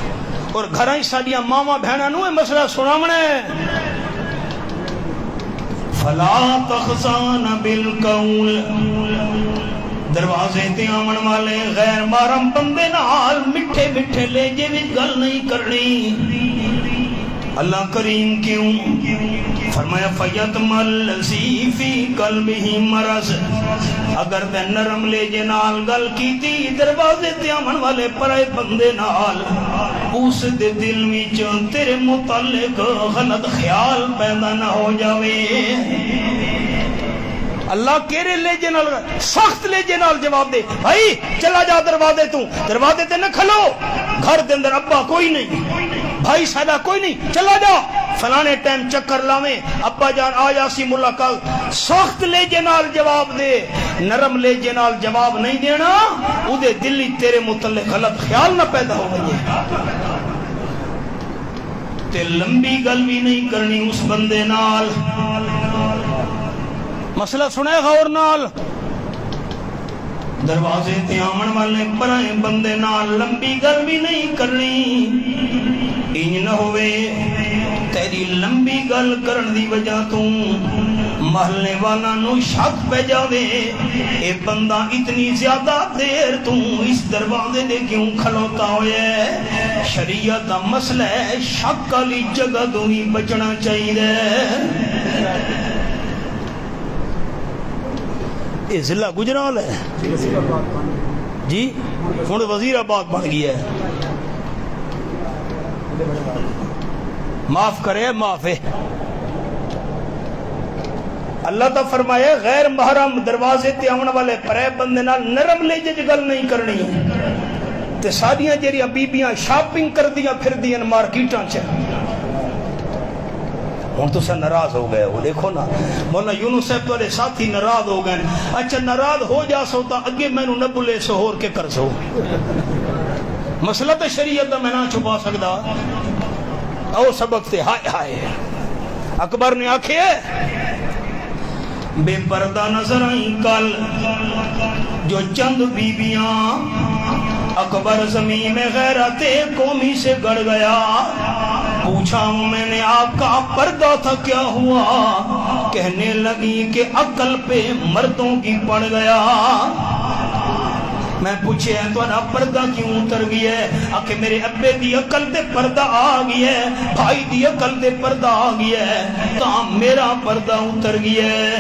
اور گھراں ساڈیاں ماواں بہناں نوں مسئلہ سناونا ہے۔ فلا تخضعن بالقول، دروازے تے آمن والے غیر محرم بندے نال میٹھے میٹھے لہجے وچ گل نہیں کرنی۔ اللہ کریم کیوں فرمایا فیطمع الذی فی قلبہ مرض، اگر تے نرم لہجے نال گل کیتی دروازے تے آمن والے پرائے بندے نال، اس دے دل وچ تیرے متعلق غلط خیال پیدا نہ ہو جاوے۔ اللہ کیرے لہجے نال سخت لہجے نال جواب دے، بھائی چلا جا دروازے تو، دروازے تے نہ کھلو، گھر دے اندر ابا کوئی نہیں، بھائی سادہ کوئی نہیں، چلا جا فلانے ٹائم چکر لاویں، ابا جان آ جاسی ملاقات۔ سخت لہجے نال جواب دے، نرم لہجے نال جواب نہیں دینا، او دے دل وچ تیرے متعلق غلط خیال نہ پیدا ہو گئی ہے۔ تے لمبی گل بھی نہیں کرنی اس بندے نال۔ مسئلہ سنے غور نال، دروازے تے آمن والے پرائے بندے نال لمبی گل بھی نہیں کرنی۔ انج نہ ہوئے تیری لمبی گل کرن دی وجہ تو محلے والا نو شک پہ جاوے اے بندہ اتنی زیادہ دیر تو اس دروازے دے کیوں کھلوتا ہوئے شریعت دا مسئلہ ہے شک والی جگہ تو ہی بچنا چاہیے یہ ضلع گجرال ہے جی ہوں وزیر آباد بن گیا ہے معاف کرے معاف ہے اللہ تا فرمائے غیر محرم دروازے تے آمن والے پرے بندے نال نرم لے جج گل نہیں کرنی تے ساریاں جیڑیاں بیبیاں شاپنگ کر دیاں پھر دیاں مارکیٹاں چ ہوں تو سا ناراض ہو گئے ہو دیکھو نا مولانا یونس صاحب تھوڑے ساتھی ناراض ہو گئے اچھا ناراض ہو جا سو تا اگے مینوں نہ بلے سو ہور کے کر سو مسئلہ تو شریعت دا میں نہ چھپا سکدا او سبق تے ہائے ہائے اکبر نے آکھے بے پردہ نظر آئیں کل جو چند بیبیاں اکبر زمین میں غیرت قومی سے گڑ گیا پوچھا میں نے آپ کا پردہ تھا کیا ہوا کہنے لگی کہ عقل پہ مردوں کی پڑ گیا میں پوچھے تو نا پردہ کیوں اتر گیا ہے آکھے میرے ابے دی عقل دے پردہ آ گیا ہے بھائی دی عقل دے پردہ آ گیا ہے تو میرا پردہ اتر گیا ہے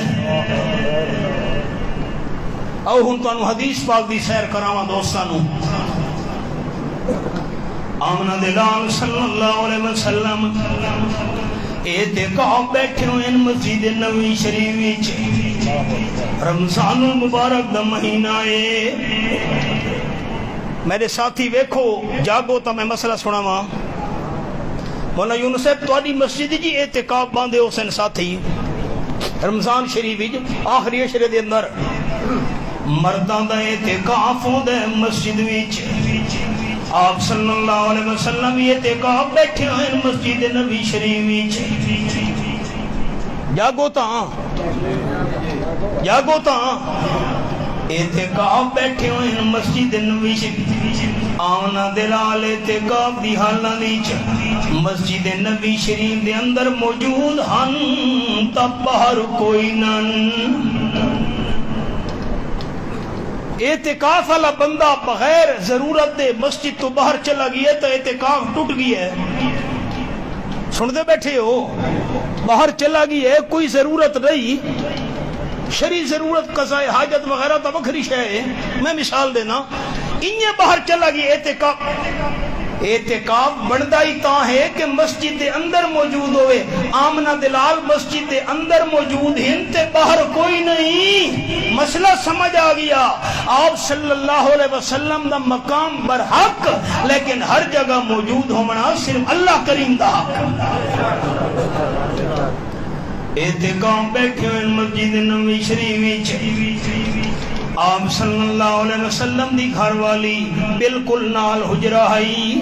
او ہن تو انو حدیث پاک دی سیر کراواں دوستانو آمنہ دلال صلی اللہ علیہ وسلم اعتکاف بیٹھے ہوئے مسجد نبوی شریف وچ رمضان المبارک دا مہینہ ہے میرے ساتھی ویکھو جاگو تا میں مسئلہ سناواں مولانا یونس صاحب تہاڈی مسجد جی اعتکاف باندھے ہو سن ساتھی رمضان شریف وچ آخری عشرے دے اندر مرداں دا اعتکاف ہوندا ہے مسجد وچ آپ صلی اللہ علیہ وسلم اعتکاف بیٹھے ہوئے مسجد نبی شریف وچ جاگو تا اعتکاف بیٹھے ہوئے مسجد نبی شریف آمنہ دلال اعتکاف دی حالاں وچ مسجد نبی شریف دے اندر موجود ہن تب باہر کوئی نن اعتکاف والا بندہ بغیر ضرورت دے مسجد تو باہر چلا گیا تو اعتکاف ٹوٹ گیا ہے سن دے بیٹھے ہو باہر چلا گیا ہے کوئی ضرورت نہیں شرعی ضرورت قضاء حاجت وغیرہ تو بکھری شے ہے میں مثال دینا انہیں باہر چلا گیا اعتکاف بندہ ہی تاں ہے کہ مسجد دے اندر موجود ہوئے آمنہ دلال مسجد دے اندر موجود ہیں تے باہر کوئی نہیں مسئلہ سمجھ آ گیا آپ صلی اللہ علیہ وسلم دا مقام برحق لیکن ہر جگہ موجود ہونا صرف اللہ کریم دا حق اعتکاف بیٹھے ہوئے مسجد نبوی شریف آپ صلی اللہ علیہ وسلم دی گھر والی بالکل نال حجرہ ہی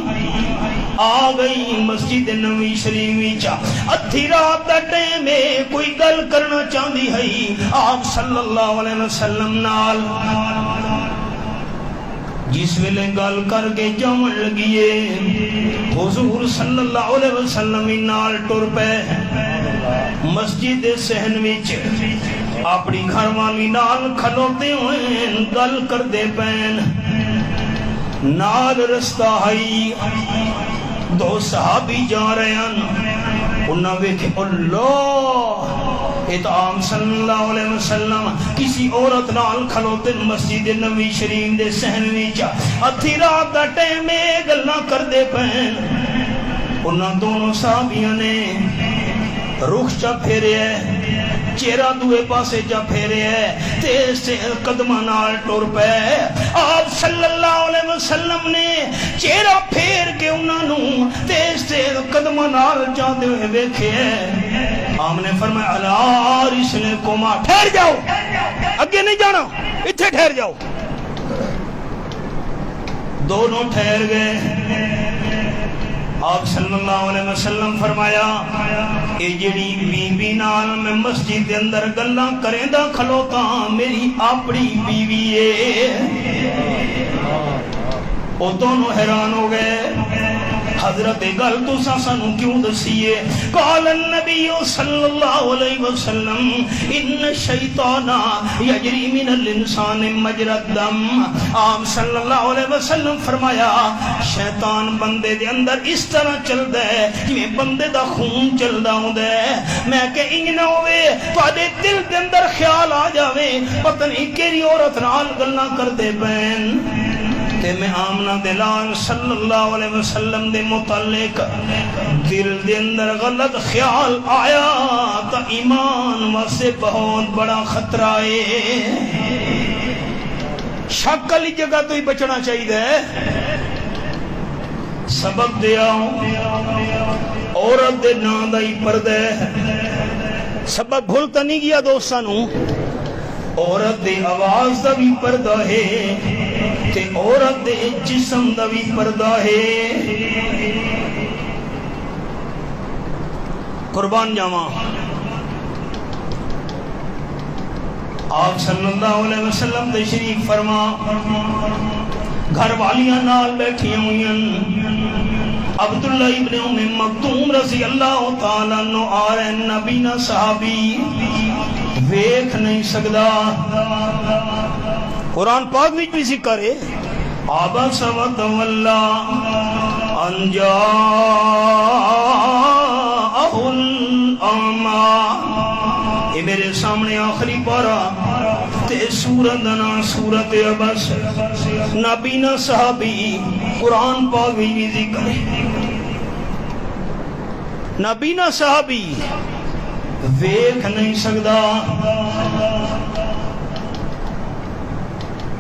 آ گئی مسجد نبوی شریف ادھی رات دا ٹائم ہے کوئی گل کرنا چاہندی ہے آپ صلی اللہ علیہ وسلم نال جس ویلے گل کر کے جاون لگیے حضور صلی اللہ علیہ وسلم نال ٹر پے مسجد صحن وچ اپنی گھر والی نال کھلوتے ہوئے گل کر دے پین نال رستہ ہائی دو صحابی جا رہے ہیں انہاں ویکھے اللہ اتعام صلی اللہ علیہ وسلم کسی عورت نال کھلوتے مسجد نبوی شریف دے صحن وچ ادھی رات دا ٹائم گلاں کر دے پین انہاں دونوں صحابیاں نے رخ چا پھیرے چہرہ دوے پاسے چا پھیرے تیز سے قدمہ نال ٹر پے آپ صلی اللہ علیہ وسلم نے چہرہ پھیر کے انہوں تیز سے قدمہ نال جاتے ہوئے بیکھے آپ نے فرمایا علا رسلکما ٹھہر جاؤ اگے نہیں جانا اتھے ٹھہر جاؤ دونوں ٹھہر گئے آپ صلی اللہ علیہ وسلم فرمایا اے جڑی بیوی نال میں مسجد دے اندر گلاں کریں دا کھلوتا میری اپنی بیوی ہے او دونوں حیران ہو گئے حضرت گل تساں سانو کیوں دسیے؟ قال النبی صلی اللہ علیہ وسلم ان الشیطان یجری من الانسان مجرى الدم. آپ صلی اللہ علیہ وسلم فرمایا شیطان بندے دے اندر اس طرح چلدا ہے کہ بندے دا خون چلدا ہوندا ہے. میں کہ انج نہ ہوئے تواڈے دل دے اندر خیال آ جاوے پتہ نہیں کیڑی عورت نال گلاں کردے پین تے میں آمنہ دلال صلی اللہ علیہ وسلم دے متعلق دل دے اندر غلط خیال آیا تو ایمان واسے بہت بڑا خطرہ ہے. شک والی جگہ تو ہی بچنا چاہیے. سبب دیا عورت دے نام دا ہی پردہ ہے. سبب بھولتا نہیں گیا دوستانو. عورت دے آواز دا بھی پردہ ہے تے عورت دے جسم دا بھی پردہ ہے. قربان جاواں آپ صلی اللہ علیہ وسلم تشریف فرما گھر والیاں نال بیٹھی ہوئیں. عبداللہ ابن ام مکتوم رضی اللہ تعالیٰ عنہ آ رہے نبی نہ صحابی ویکھ نہیں سکدا. قرآن پاک وچ بھی ذکر ہے عبس وتولی ان جاءہ الاعمی. یہ میرے سامنے آخری پارا تے سورت دنا سورت عبس. نبینا صحابی قرآن پاک بھی ذکر ہے. نبینا صحابی ویکھ نہیں سکدا.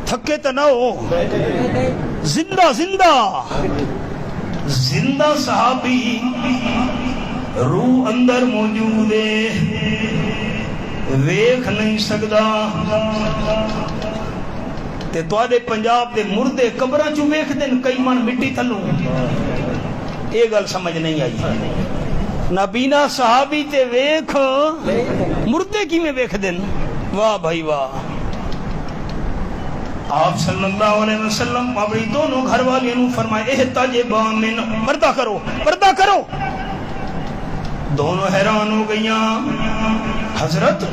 تھکے تو نہ ہو زندہ زندہ زندہ صحابی روح اندر موجود ہے ویکھ نہیں سکدا. تے تواڈے پنجاب دے مردے قبراں چوں ویکھ دین کئی من مٹی تھلوں. یہ گل سمجھ نہیں آئی. نبینا صحابی تے ویکھ مردے کیویں ویکھ دین؟ واہ بھائی واہ. آپ صلی اللہ علیہ وسلم اپنی دونوں گھر والیوں نے فرمایا احتجبا من پردہ کرو پردہ کرو. دونوں حیران ہو گئیاں. حضرت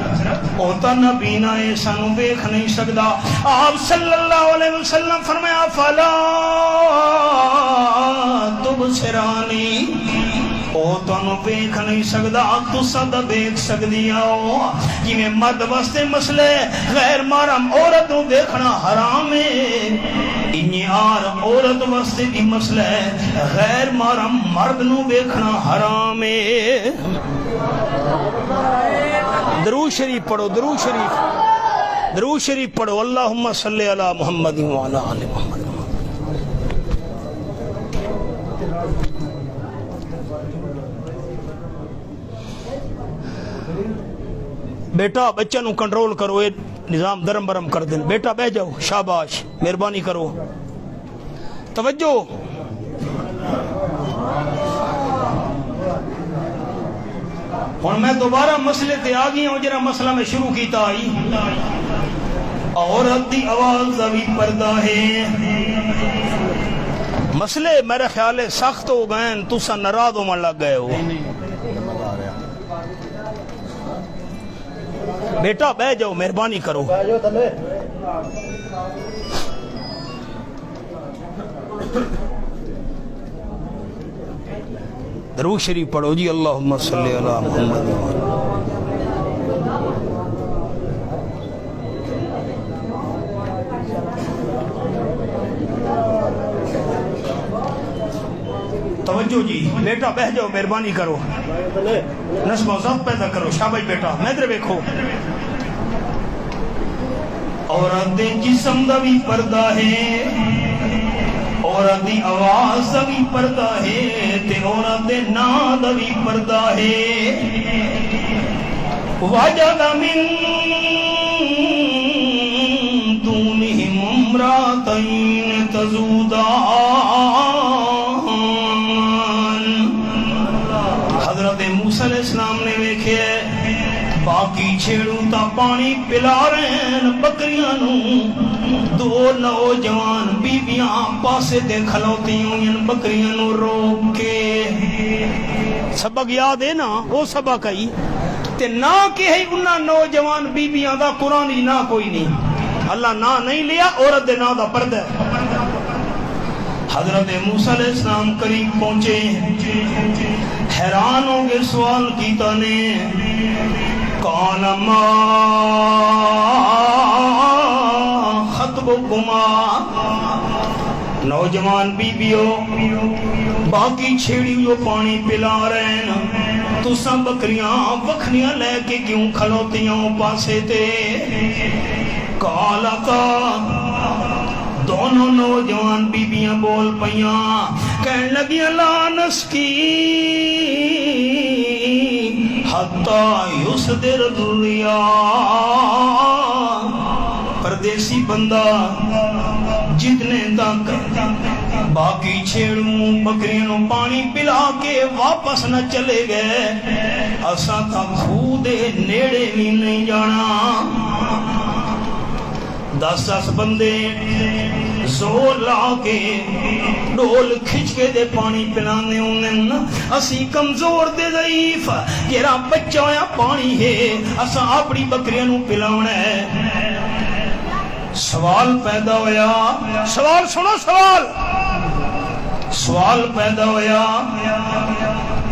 اوتا نبینا اے سانو ویکھ نہیں سکدا. آپ صلی اللہ علیہ وسلم فرمایا فلا تبصرانی. او تانوں ویکھ نہیں سکدا تساں تے ویکھ سکدیاں ہو. جویں مرد واسطے مسئلے غیر محرم عورت نوں ویکھنا حرام ہے انہار عورت واسطے بھی مسئلہ ہے غیر محرم مرد نوں ویکھنا حرام ہے. درود شریف پڑھو درود شریف درود شریف پڑھو. اللہم صلی علی محمد وعلی آل محمد. بیٹا بچہ نو کنٹرول کرو. اے نظام درم برم کر دیں. بیٹا بہ جاؤ شاباش مہربانی کرو توجہ. ہن میں دوبارہ مسئلے تے آ گئی ہوں جڑا مسئلہ میں شروع کیتا آئی. عورت دی آواز دا بھی پردہ ہے. مسئلے میرے خیال ہے سخت ہو گئے ہیں. تساں ناراض ہون لگ گئے ہو. بیٹا بہ جاؤ مہربانی کرو. درود شریف پڑھو جی. اللہم صلی علی محمد. توجہ جی. بیٹا بہ جاؤ مہربانی کرو. نظم و ضبط پیدا کرو. شاباش بیٹا میں ادھر دیکھو. عورت دے جسم دا بھی پردہ ہے عورت دی آواز دا بھی پردہ ہے تے عورت دے نام دا بھی پردہ ہے. وجد من دونہم امراتین تذودان. حضرت موسیٰ علیہ السلام نے ویکھے باقی چھیڑوں تا پانی پلا رہے ہیں بکریاں نوں. دو نوجوان بیبیاں پاسے دے کھلوتی ہوئیں بکریاں نو روک کے سبق یاد ہے نا وہ سبق آئی تے نہ کہ ہے انہاں نوجوان بیبیاں دا قرآن ہی نہ کوئی نہیں اللہ نہ نہیں لیا عورت دے نا دا پردہ حضرت موسیٰ علیہ السلام قریب پہنچے حیران ہو گئے سوال کیتا نے قال ما خطبکما نوجوان بیبیو باقی چھیڑی جو پانی پلا رہے ہیں تو سب بکریاں وکھنیاں لے کے کیوں کھلوتیاں پاسے تے کالتا دونوں نوجوان بیبیاں بول پئیاں کہنے لگی لا نسکی حتی یصدر الریا پردیسی بندہ جتنے تک باقی چھیڑوں بکریوں پانی پلا کے واپس نہ چلے گئے اساں تک خود نیڑے بھی نہیں جانا 10 بندے زور لا کے ڈول کھچ کے دے پانی پلانے ہونے اسی کمزور دے ضعیف جیرا بچہ ہویا پانی ہے اساں اپنی بکریاں نو پلاونا ہے سوال پیدا ہویا سوال سنو سوال پیدا ہویا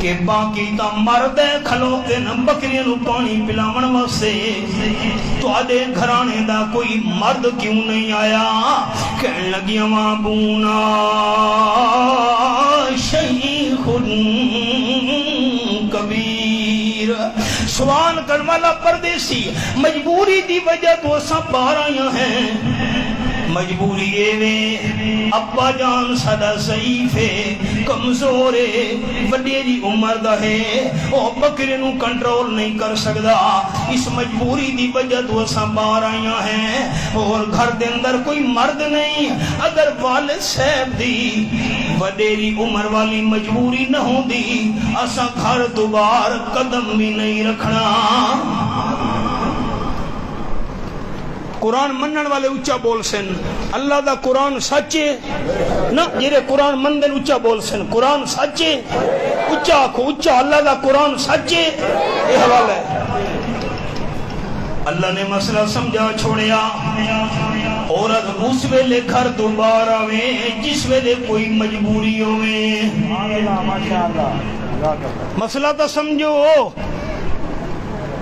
کہ باقی تا مرد کھلوتے نہ بکریاں نو پانی پلاون واسطے تو آدھے گھرانے دا کوئی مرد کیوں نہیں آیا کہنے لگی مابونا شیخ کبیر سوال کرنے والا پردیسی مجبوری دی وجہ تو اساں باہر آیا ہیں مجبوری ہے ابا جان سدا ضعیف ہے کمزور ہے وڈیری عمر دا ہے او بکرے نو کنٹرول نہیں کر سکدا اس مجبوری دی وجہ تو اساں باہر آئیاں ہیں اور گھر دے اندر کوئی مرد نہیں اگر والد صاحب دی وڈیری عمر والی مجبوری نہ ہوندی اساں گھر تو باہر قدم بھی نہیں رکھنا قرآن منن والے اچھا بول سن اللہ دا قرآن سچے نہ جیرے قرآن مندن اچھا بول سن قرآن سچے اچھا آکھو اچھا اللہ دا قرآن سچے یہ حوالہ ہے اللہ نے مسئلہ سمجھا چھوڑیا عورت اس ویلے گھر دوبارہ آوے جس ویلے کوئی مجبوری ہوئے مسئلہ تو سمجھو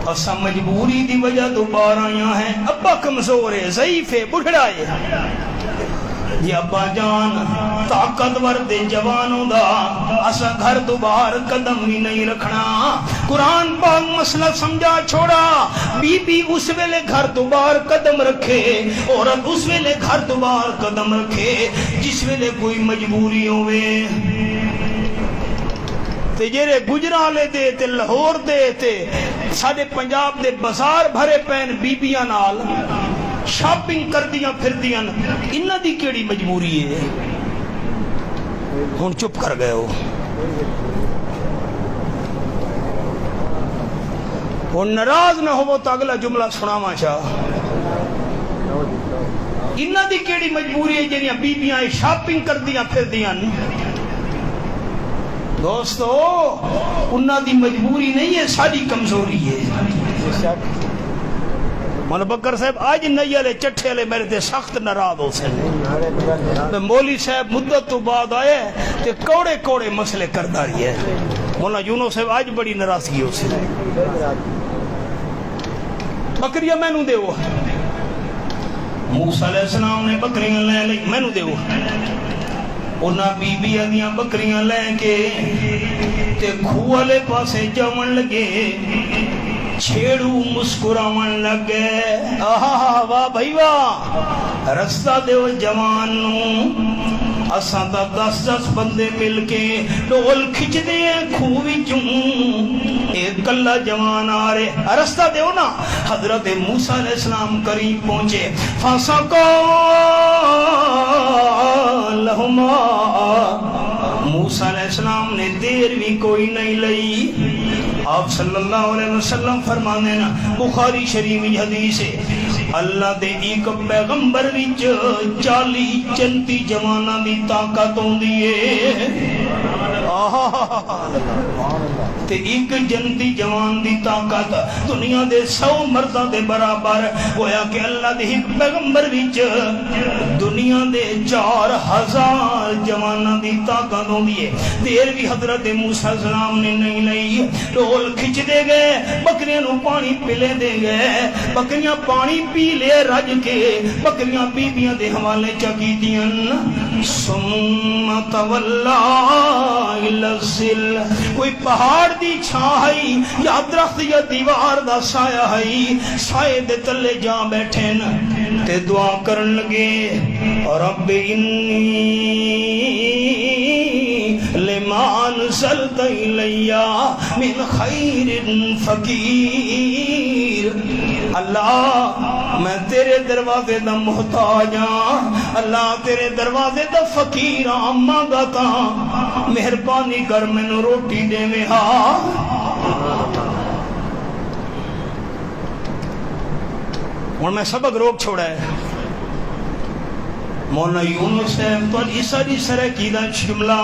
اسا مجبوری دی وجہ دوبارہ آیا ہیں ابا کمزور ہے ضعیف ہے بڑھڑا ہے یہ ابا جان طاقتور دے جوانوں دا اسا گھر دوبار قدم بھی نہیں رکھنا قرآن پاک مسئلہ سمجھا چھوڑا بی بی اس ویلے گھر دوبار قدم رکھے عورت اس ویلے گھر دوبار قدم رکھے جس ویلے کوئی مجبوری ہوئے تے جیرے گجرالے دے تے لاہور دے تے ساڑے پنجاب دے بازار بھرے پین بیبیاں نال شاپنگ کر دیاں پھر دیاں انہاں دی کیڑی مجبوری ہے ہن چپ کر گئے ہو ہن ناراض نہ ہو تو اگلا جملہ سناواں شاہ انہاں دی کیڑی مجبوری ہے جنیاں بیبیاں شاپنگ کر دیاں پھر دیاں دوستو انہاں دی مجبوری نہیں ہے ساری کمزوری ہے مولانا بکر صاحب آج نئی والے چٹھے والے میرے تے سخت ناراض ہو سن مولی صاحب مدت تو بعد آئے تے کوڑے کوڑے مسئلے کردا رہی ہے مولانا یونو صاحب آج بڑی ناراضگی ہو سن بکریاں مینوں دیو موسیٰ علیہ السلام نے بکریاں لے لی مینوں دیو انہاں بی بی دیاں بکریاں لے کے تے کھوہ والے پاسے جاون لگے چھیڑو مسکراون لگے آہا واہ بھائی واہ رستہ دیو جوان نو اساں تا 10 بندے مل کے ڈول کھچ دے کھوہ وچوں ایک کلا جوان آ رہے رستہ دیو نا حضرت موسیٰ علیہ السلام قریب پہنچے فاسقا لہما موسیٰ علیہ السلام نے دیر بھی کوئی نہیں لئی آپ صلی اللہ علیہ وسلم فرمانے نا بخاری شریف حدیث ہے اللہ دے ایک پیغمبر وچ 40 جنتی جواناں دی طاقت ہوندی ہے تے ایک جنتی جوان دی طاقت دنیا دے 100 مرداں دے برابر ہویا کہ اللہ دے ایک پیغمبر وچ دنیا دے 4000 جواناں دی طاقت ہوندی ہے۔ دیر بھی حضرت موسیٰ السلام نے نہیں لئی، ڈول کھچ دے گئے، بکریاں نو پانی پلے دے گئے، بکریاں پانی پی لے رج کے، بکریاں بیبیاں دے حوالے چکی دیاں۔ ثم تولا الی الظل، کوئی پہاڑ دی چھاں ہے یا درخت یا دیوار دا سایہ ہے، سائے دے تلے جا بیٹھے تے دعا کرن لگے، رب انی لما انزلت الی من خیر فقیر، اللہ میں تیرے دروازے دا محتاج ہاں، اللہ تیرے دروازے دا فقیر ہاں، مانگتا مہربانی کر مینوں روٹی دے میں ہاں۔ اور میں سبق روک چھوڑا ہے، مولانا یونس ہے تو عیسیٰ سرے کی دا جملہ،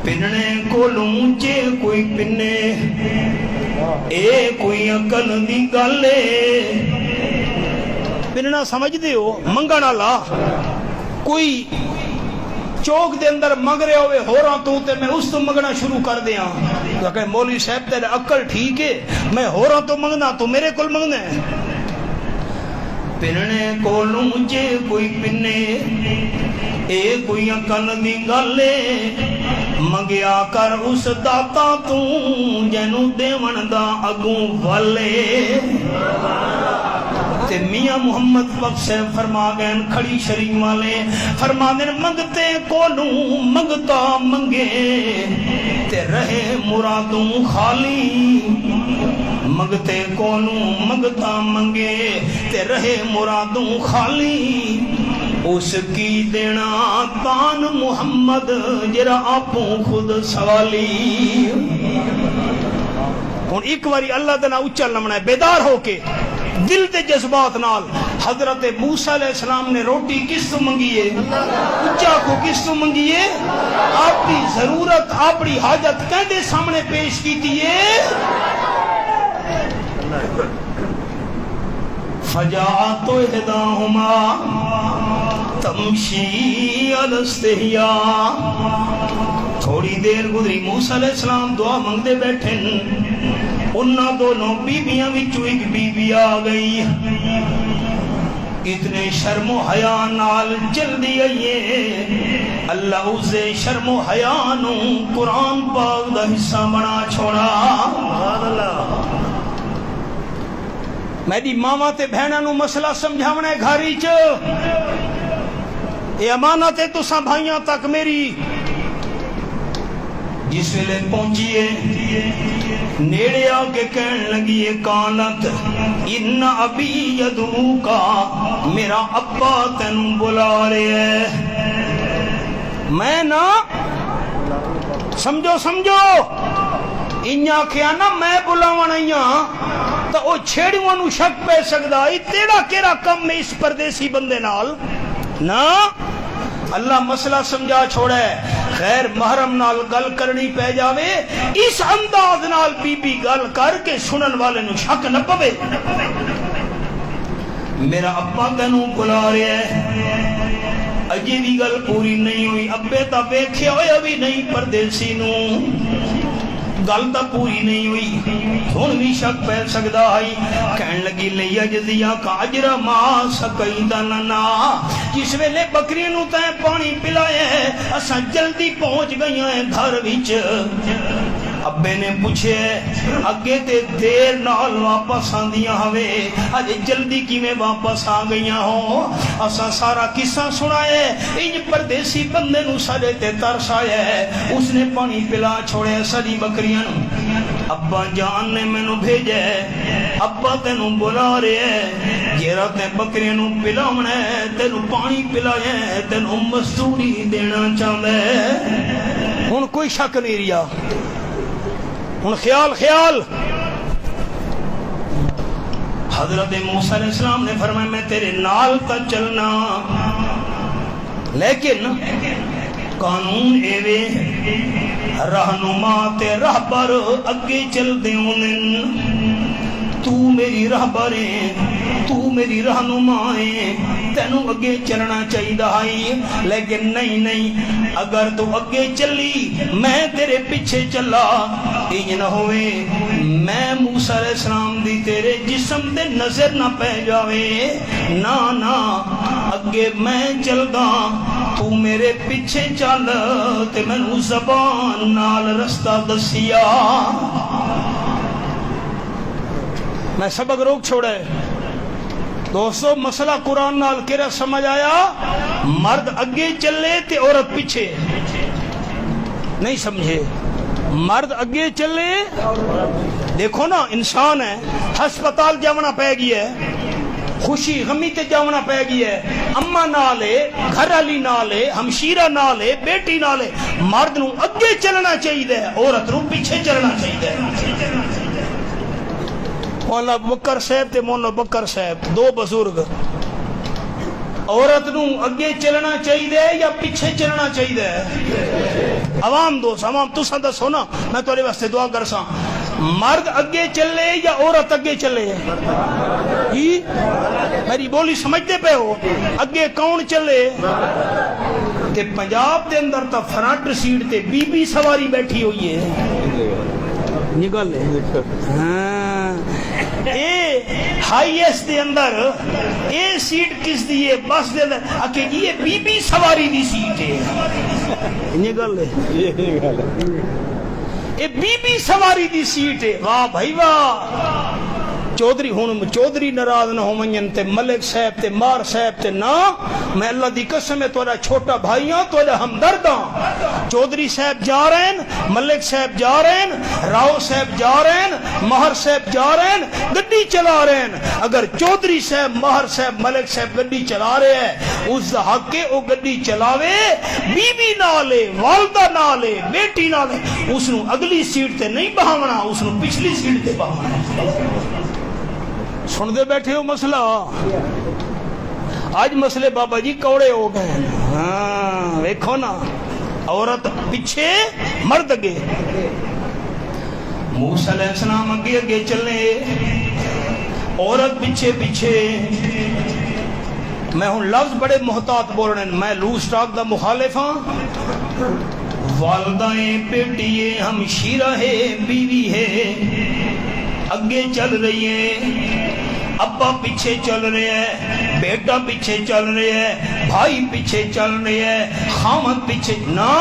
پننے کو لونچے کوئی پننے، اے کوئی عقل دی گالے، پننا سمجھ دے ہو منگنا لا، کوئی چوک دے اندر منگ رہے ہوئے ہو رہا تو تے میں اس تو منگنا شروع کر دیا، تو کہ مولوی صاحب تیرے عقل ٹھیک ہے، میں ہو رہا تو منگنا تو میرے کل منگنا ہے۔ پننے کو لونچے کوئی پنے، اے کوئی عقل دی گالے، منگیا کر اس داتا تو جنو دیون دا اگوں والے۔ تے میاں محمد بخش فرما گئے کھڑی شریف والے، فرما دیں منگتے کولوں منگتا منگے تے رہے مرادوں خالی، منگتے کولوں منگتا منگے تے رہے مرادوں خالی، اس کی دینا تان محمد جرا آپوں خود سوالی۔ ہن ایک واری اللہ دے نال اچا لمنا ہے، بیدار ہو کے دل دے جذبات نال۔ حضرت موسیٰ علیہ السلام نے روٹی کس تو منگی ہے؟ اچا کو کس تو منگی ہے؟ اپنی ضرورت اپنی حاجت کہندے سامنے پیش کیتی ہے۔ فجاءت احداہما تمشی علی استحیاء، تھوڑی دیر گزری موسیٰ علیہ السلام دعا منگدے بیٹھے، انہاں دونوں بیبیاں وچوں ایک بیبی آ گئی، اتنے شرم و حیا نال جلدی آئیے، اللہ اسے شرم و حیا نو قرآن پاک دا حصہ بنا چھوڑا۔ میری ماما تے بہناں نو مسئلہ سمجھاونا ہے گھاری چ، اے امانت ہے تساں بھائیاں تک میری۔ جس ویلے پہنچیے نیڑے آ کے کہن لگیے کانت ان ابی یدعو کا، میرا ابا تینوں بلا رہے ہے۔ میں نا سمجھو انہاں کیا نا میں بلاونا ہاں تو او چھیڑیاں نو شک پہ سکدا اے تیرا کیڑا کم میں اس پردیسی بندے نال نا۔ اللہ مسئلہ سمجھا چھوڑا ہے، خیر محرم نال گل کرنی پہ جاوے اس انداز نال بی بی گل کر کے سنن والے نو شک نہ پوے۔ میرا ابا تینوں بلا رہا ہے، اجے بھی گل پوری نہیں ہوئی، ابے تا ویکھیا ہویا بھی نہیں پردیسی نو، گل تا پوری نہیں ہوئی، ہن بھی شک پہ سکدا ہے۔ کہن لگی لیا جزیا کا اجر ما سقیتا لنا، جس ویلے بکری نو تے پانی پلایا ہے اساں جلدی پہنچ گئیاں ہیں گھر وچ۔ ابے نے پوچھے اگے تے دیر نال واپس آندیاں ہوئے، اج جلدی کیویں واپس آ گئیاں ہو؟ اساں سارا قصہ سنایا، انج پردیسی بندے نو سارے تے ترس آیا ہے، اس نے پانی پلا چھوڑے ساری بکریاں نو۔ ابا جان نے مینوں بھیجا ہے، ابا تینوں بلا رہے ہے، جیرا تے بکریاں نو پلاونا ہے، تینوں پانی پلایا ہے، تینوں مزدوری دینا چاہندا ہے۔ ہن کوئی شک نہیں رہیا، ہن خیال حضرت موسیٰ علیہ السلام نے فرمایا میں تیرے نال تا چلنا، لیکن قانون ایوے رہنما تے رہبر اگے چل دے انن، تو میری رہبر ہے، تو میری رہنما ہے، تینوں اگے چلنا چاہیے، لیکن نہیں، اگر تو اگے چلی میں تیرے پیچھے چلا، یہ نہ ہوئے میں موسیٰ علیہ السلام دی تیرے جسم دے نظر نہ پہ جاوے، نا اگے میں چل گا، تو میرے پیچھے چل تے مینوں زبان نال رستہ دسیا۔ میں سبق روک چھوڑے دوستو، مسئلہ قرآن نال کیرا سمجھ آیا؟ مرد اگے چلے تے عورت پیچھے، نہیں سمجھے؟ مرد اگے چلے، دیکھو نا انسان ہے، ہسپتال جاونا پہ گیا ہے، خوشی غمی تے جاونا پہ گیا ہے، اما نالے، گھر والی نالے، ہمشیرہ نالے، بیٹی نالے، مرد نو اگے چلنا چاہیے، عورت نو پیچھے چلنا چاہیے۔ مولانا بکر صاحب تے مولانا بکر صاحب دو بزرگ، عورت نو اگے چلنا چاہیے یا پیچھے چلنا چاہیے؟ عوام دوست، عوام تساں دسو نا، میں تھوڑے واسطے دعا کرساں، مرد اگے چلے یا عورت اگے چلے؟ جی میری بولی سمجھتے پہ ہو؟ اگے کون چلے؟ کہ پنجاب دے اندر تا فرنٹ سیٹ تے بی بی سواری بیٹھی ہوئی ہے، یہ گل ہے، ہاں اے ہائی ایس دے اندر اے سیٹ کس دی ہے؟ بس دے اندر اکے یہ بی بی سواری دی سیٹ ہے، یہ گل ہے، اے بی بی سواری دی سیٹ ہے۔ واہ بھائی واہ، چودھری ہون چودھری ناراض نہ ہومن تے ملک صاحب تے مار صاحب تے نا، میں اللہ دی قسم ہے تھوڑا چھوٹا بھائی ہاں، تھوڑا ہمدرد ہاں۔ چودھری صاحب جا رہے ہیں، ملک صاحب جا رہے ہیں، راؤ صاحب جا رہے ہیں، مہر صاحب جا رہے ہیں، گڈی چلا رہے ہیں۔ اگر چودھری صاحب، مہر صاحب، ملک صاحب گڈی چلا رہے ہیں، اس دا حق کے او گڈی چلاوے، بی بی نالے، والدہ نالے، بیٹی نالے، اس نو اگلی سیٹ تے نہیں بہاونا، اس نو پچھلی سیٹ تے بہاونا۔ سن دے بیٹھے ہو مسئلہ؟ آج مسئلے بابا جی کوڑے ہو گئے، ہاں دیکھو نا، عورت پیچھے مرد اگے، موسیٰ علیہ السلام اگے اگے چلے، عورت پیچھے پیچھے۔ میں ہوں لفظ بڑے محتاط بول رہے ہیں، میں لوز سٹاک دا مخالف ہاں۔ والدائیں، بیٹی ہے، ہمشیرہ ہے، بیوی ہے، اگے چل رہی ہے، ابا پیچھے چل رہے ہیں، بیٹا پیچھے چل رہے ہیں، بھائی پیچھے چل رہے ہیں، خامد پیچھے نہ۔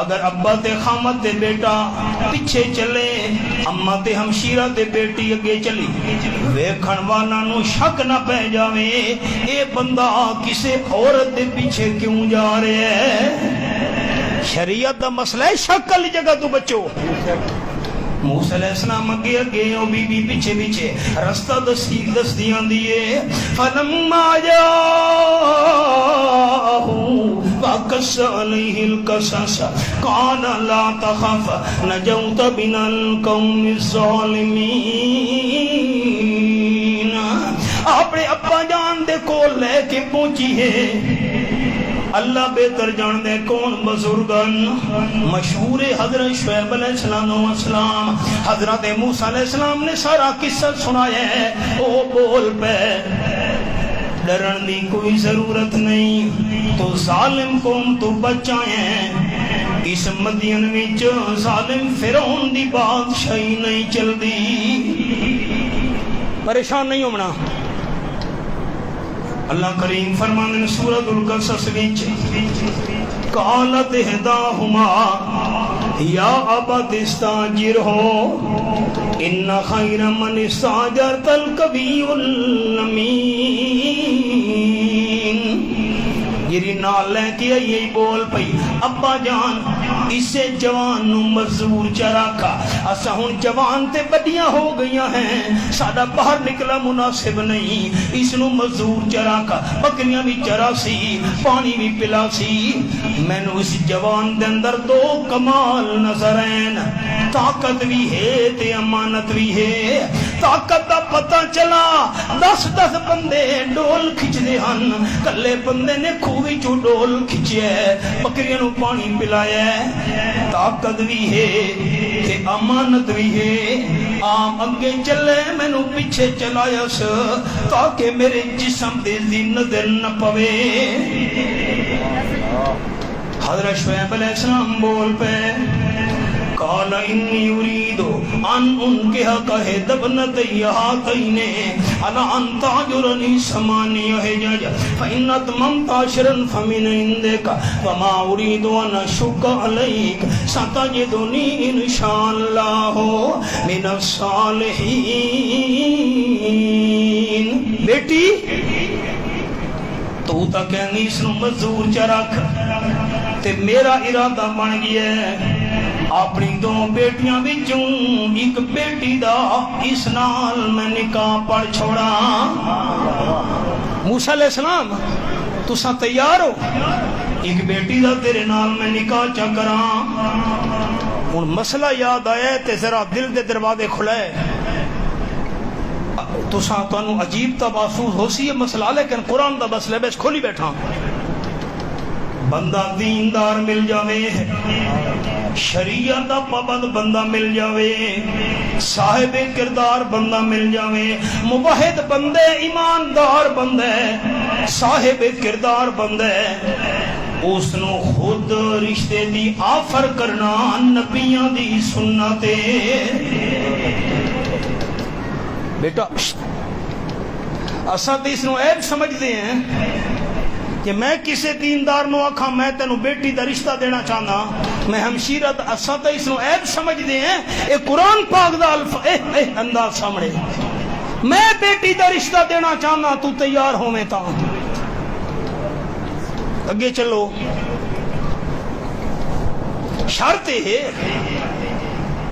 اگر ابا تے خامد تے بیٹا پیچھے چلے، اما تے ہمشیرہ تے بیٹی اگے چلی، ویکھن والا نو شک نہ پہ جاوے اے بندہ کسے عورت دے پیچھے کیوں جا رہے ہے۔ شریعت دا مسئلہ ہے، شک والی جگہ تو بچو۔ موسیٰ علیہ السلام اگے اگے، او بی بی پیچھے پیچھے، رستہ دستیاں دیے۔ فَلَمَّا جَاءَهُ وَقَصَّ عَلَيْهِ الْقَصَصَ قَالَ لَا تَخَفْ نَجَوْتَ مِنَ الْقَوْمِ الظَّالِمِينَ۔ اپنے ابا جان دے کول لے کے پہنچی ہے، اللہ بہتر جان دے کون بزرگن، مشہور حضرت شعیب علیہ السلام، حضرت موسیٰ علیہ السلام نے سارا قصہ سنایا ہے۔ او بول پہ، ڈرن دی کوئی ضرورت نہیں، تو ظالم قوم تو بچائیں، اس مدین وچ ظالم فرعون دی بادشاہی نہیں چل دی۔ پریشان نہیں ہونا۔ اللہ کریم فرمانے نے سورۃ القصص وچ، قالت احداہما یا ابت استاجرہ ان خیر من استاجرت القوی الامین۔ جری نال لے کے یہی بول پئی، ابا جان اسے جوان نو مزدور چراکا، اسا ہن جوان تے بڑیاں ہو گئیاں ہیں، ساڈا باہر نکلا مناسب نہیں، اس نو مزدور چراکا، بکریاں بھی چرا سی، پانی بھی پلا سی۔ مینوں اس جوان دے اندر دو کمال نظر آئے، طاقت بھی ہے تے امانت بھی ہے۔ طاقت دا پتہ چلا 10 بندے ڈول کھچدے ہن کلے بندے نے کھوی چو ڈول کھچیا بکریاں نو پانی پلایا طاقت بھی ہے تے امانت بھی ہے آم اگے چلے مینوں پیچھے چلایا س تاکہ میرے جسم دے دی نظر نہ پوے حضرت شعیب علیہ السلام بول پہ قال انی اريد ان انكحك احدى ابنتي هاتين على ان تأجرني 8 حجج فإن أتممت 10 فمن عندك وما أريد أن أشق عليك ستجدني إن شاء الله من الصالحين. بیٹی تو تا کہنی اس نو مزدور چ رکھ تے میرا ارادہ بن گیا ہے اپنی 2 بیٹیاں وچوں ایک بیٹی دا اس نال میں نکاح پڑھ چھوڑا. موسیٰ علیہ السلام تساں تیار ہو ایک بیٹی دا تیرے نال میں نکاح چا کراں. ہن مسئلہ یاد آیا تے ذرا دل دے دروازے کھلائے تساں تانوں عجیب تا محسوس ہو سی یہ مسئلہ لیکن قرآن دا مسئلہ بس کھولی بیٹھا. بندہ دیندار مل جاوے شریعت دا پابند بندہ مل جاوے صاحب کردار بندہ مل جاوے موحد بندے ایماندار بندے صاحب کردار بندے اس نو خود رشتے دی آفر کرنا نبیاں دی سنت بیٹا. اساں تے اس نو عیب سمجھدے ہیں کہ میں کسے دیندار نو آکھاں میں تینوں بیٹی دا رشتہ دینا چاہنا میں ہمشیرت اساں تے اس نو عیب سمجھدے ہیں. اے قرآن پاک دا انداز سامنے میں بیٹی دا رشتہ دینا چاہنا تو تیار ہوویں تا اگے چلو. شرط ہے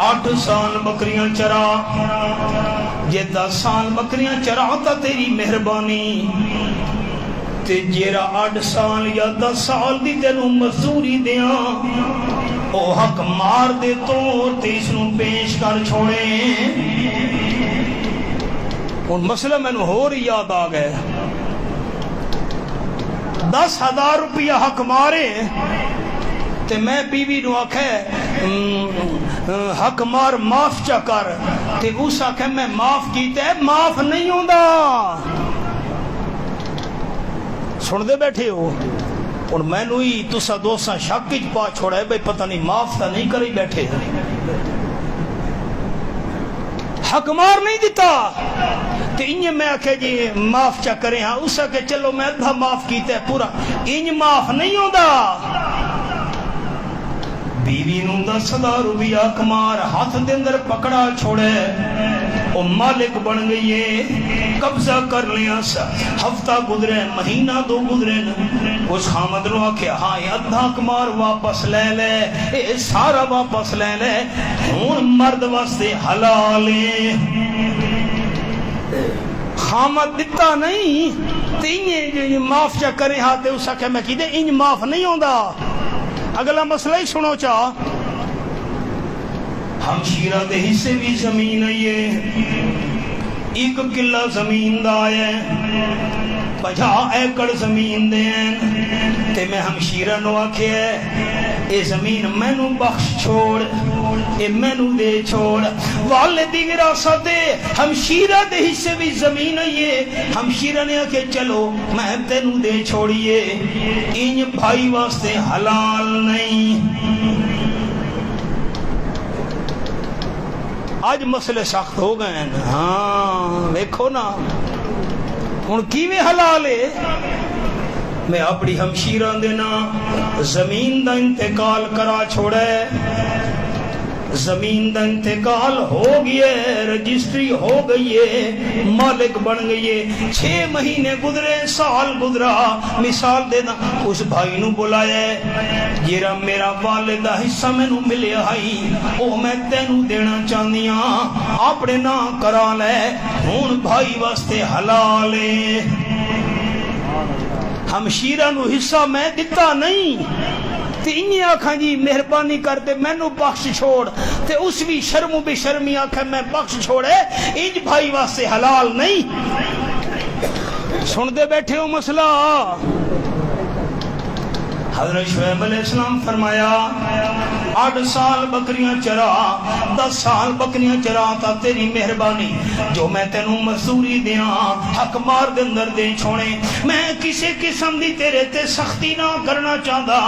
8 سال بکریاں چرا جے 10 سال بکریاں چرا تا تیری مہربانی تے جیرا 8 سال یا 10 سال دی تینوں مزدوری دیاں او حق مار دے تو تے اس نو پیش کر چھوڑے. ان مسئلہ میں نو ہو رہی یاد آ گئے 10,000 روپیہ حق مارے تے میں بیوی نو آکھے حق مار معاف چا کر تے اس آکھے میں معاف کیتے معاف نہیں ہوندا. سن دے بیٹھے ہو اور میں نو ہی تسا دوساں شک وچ پا چھوڑا ہے بھئی پتہ نہیں معاف تا نہیں کری بیٹھے حق مار نہیں دیتا تے انج میں آکھے جی معاف چا کرے ہاں اس آکھے چلو میں ادھا معاف کیتا ہے پورا انج معاف نہیں ہوندا. بیوی نو 10,000 روپیہ کمار ہاتھ دے اندر پکڑا چھوڑے او مالک بن گئی ہے قبضہ کر لیا سا. ہفتہ گزرے مہینہ 2 گزرے اس خامد نو آکھے ہاں یہ ادھا کمار واپس لے لے اے سارا واپس لے لے ہون مرد واسطے حلال ہے. خامد دیتا نہیں تینye معاف چا کرے ہاں تے اس آکھے میں کی دے انج معاف نہیں ہوندا. اگلا مسئلہ ہی سنو چاہ ہمشیرہ دے حصے بھی زمین ہے 1 کلہ زمین دا ہے 50 ایکڑ زمین دے تے میں ہمشیرہ نو آکھے اے زمین میں نو بخش چھوڑ اے میں نو دے چھوڑ والدی وراثت ہمشیرہ دے حصے بھی زمین ہے. ہمشیرہ نے آکھے چلو میں تینو دے چھوڑیے انج بھائی واسطے حلال نہیں. آج مسئلے سخت ہو گئے ہیں ہاں دیکھو نا ہن کیویں حلال ہے. میں اپنی ہمشیرہ دینا زمین دا انتقال کرا چھوڑے زمین دا انتقال ہو گیا رجسٹری ہو گئی ہے مالک بن گئی ہے 6 مہینے گزرے سال گزرا مثال دینا اس بھائی نو بلایا جیرا میرا والدہ حصہ میں نو ملے آئی او میں تینو دینا چاہنی ہاں اپنے نا کرا لے ہون بھائی واسطے حلال ہے. ہمشیرہ نو حصہ میں دیتا نہیں تے انہیں آکھاں جی مہربانی کر دے میں نو بخش چھوڑ تے اس بھی شرم و بے شرمی آکھے میں بخش چھوڑے، انج بھائی واسطے حلال نہیں۔ سن دے بیٹھے ہو مسئلہ؟ حضرت شعیب علیہ السلام فرمایا 8 سال بکریاں چرا، 10 سال بکریاں چرا تا تیری مہربانی، جو میں تینوں مزدوری دیاں حق مار دے اندر دے چھوڑے، میں کسی قسم دی تیرے تے سختی نہ کرنا چاہتا،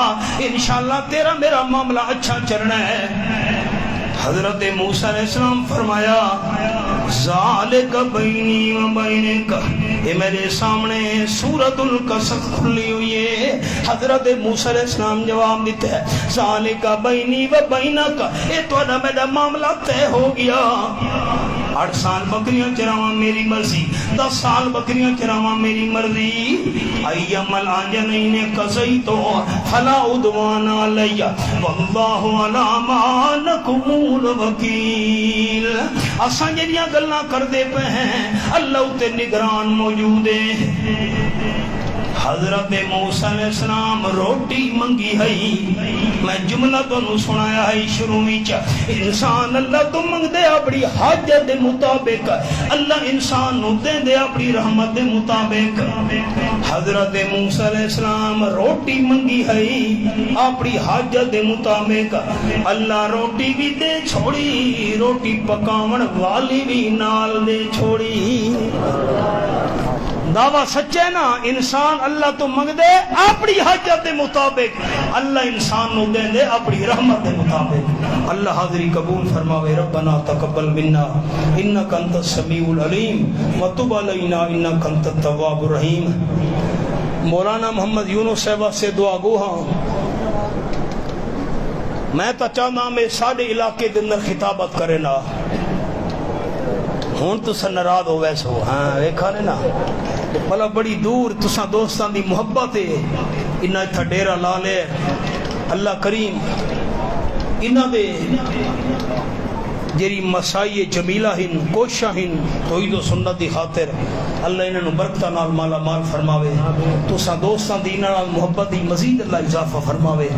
انشاءاللہ تیرا میرا معاملہ اچھا چلنا ہے۔ حضرت موسیٰ علیہ السلام فرمایا ذالک بینی و بینک، یہ میرے سامنے سورۃ القصص کھلی ہوئی ہے۔ حضرت موسیٰ علیہ السلام جواب دیتے ہیں ذالک بینی و بینک، یہ تھوڑا میرا معاملہ طے ہو گیا۔ 8 سال بکریاں چراواں میری مرضی، 10 سال بکریاں چراواں میری مرضی۔ ایم الانجنین قضیتو فلا عدوان علی واللہ علی ما نقول وکیل۔ اساں جڑیاں گلاں کردے پے ہیں اللہ تے نگران موجود ہے۔ حضرت موسیٰ علیہ السلام روٹی منگی ہے، میں جملہ تو نو سنایا ہے شروع وچ، انسان اللہ تو منگ دے اپنی حاجت دے مطابق، اللہ انسان نو دے دے اپنی رحمت دے مطابق۔ حضرت موسیٰ علیہ السلام روٹی منگی ہے اپنی حاجت دے مطابق، اللہ روٹی بھی دے چھوڑی، روٹی پکاون والی بھی نال دے چھوڑی۔ دعویٰ سچے نا، انسان اللہ تو منگ دے اپنی حاجت دے مطابق، اللہ انسان نو دے دے اپنی رحمت دے مطابق۔ اللہ حاضری قبول فرماوے۔ ربنا تقبل منا انک انت السمیع العلیم وتب علینا انک انت التواب الرحیم۔ مولانا محمد یونس صاحب سے دعا گو ہاں، میں تا چاہنا میں ساڑھے علاقے دے اندر خطابت کرے نا، ہون تو سا نراض ہو ویسو، ہاں ویکھا نے نا بلا بڑی دور تساں دوستان دی محبت ہے، انہاں اتھا ڈیرہ لا لے، اللہ کریم انہاں دے جیری مسائی جمیلہ ہن کوشاں ہن توحید و سنت دی خاطر اللہ انہاں نو برکتاں نال مالا مال فرماوے، تساں دوستاں دی انہاں نال محبت دی مزید اللہ اضافہ فرماوے۔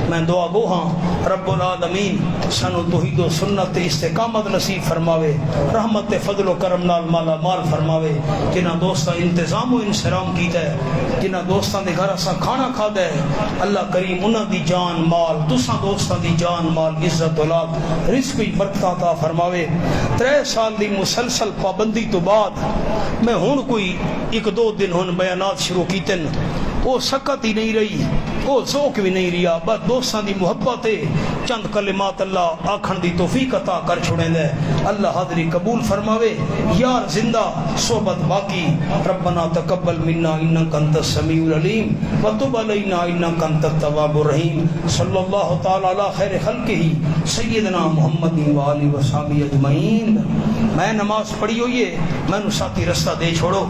میں دعا گو ہاں رب العالمین سانو توحید و سنت استقامت نصیب فرماوے، رحمت فضل و کرم نال مالا مال فرماوے۔ جنہاں دوستاں انتظام و انصرام کیتا ہے، جنہاں دوستاں دے گھر اساں کھانا کھادا ہے، اللہ کریم انہاں دی جان مال، تساں دوستاں دی جان مال عزت اولاد رزق وچ برکتاں عطا فرماوے۔ 3 سال دی مسلسل پابندی تو بعد میں ہن کوئی 1-2 دن ہن بیانات شروع کیتن، وہ سکت ہی نہیں رہی، وہ ذوق بھی نہیں رہا، بس دوستان دی محبت ہے، چند کلمات اللہ آکھن دی توفیق عطا کر چھوڑیں دے۔ اللہ حاضری قبول فرماوے، یار زندہ صحبت باقی۔ ربنا تقبل منا انک انت السمیع العلیم وتب علینا انک انت التواب الرحیم۔ صلی اللہ تعالی علی خیر خلقہ سیدنا محمد و آلہ و صحبہ اجمعین۔ میں نماز پڑھی ہوئی ہے، میں نو ساتھی رستہ دے چھوڑو۔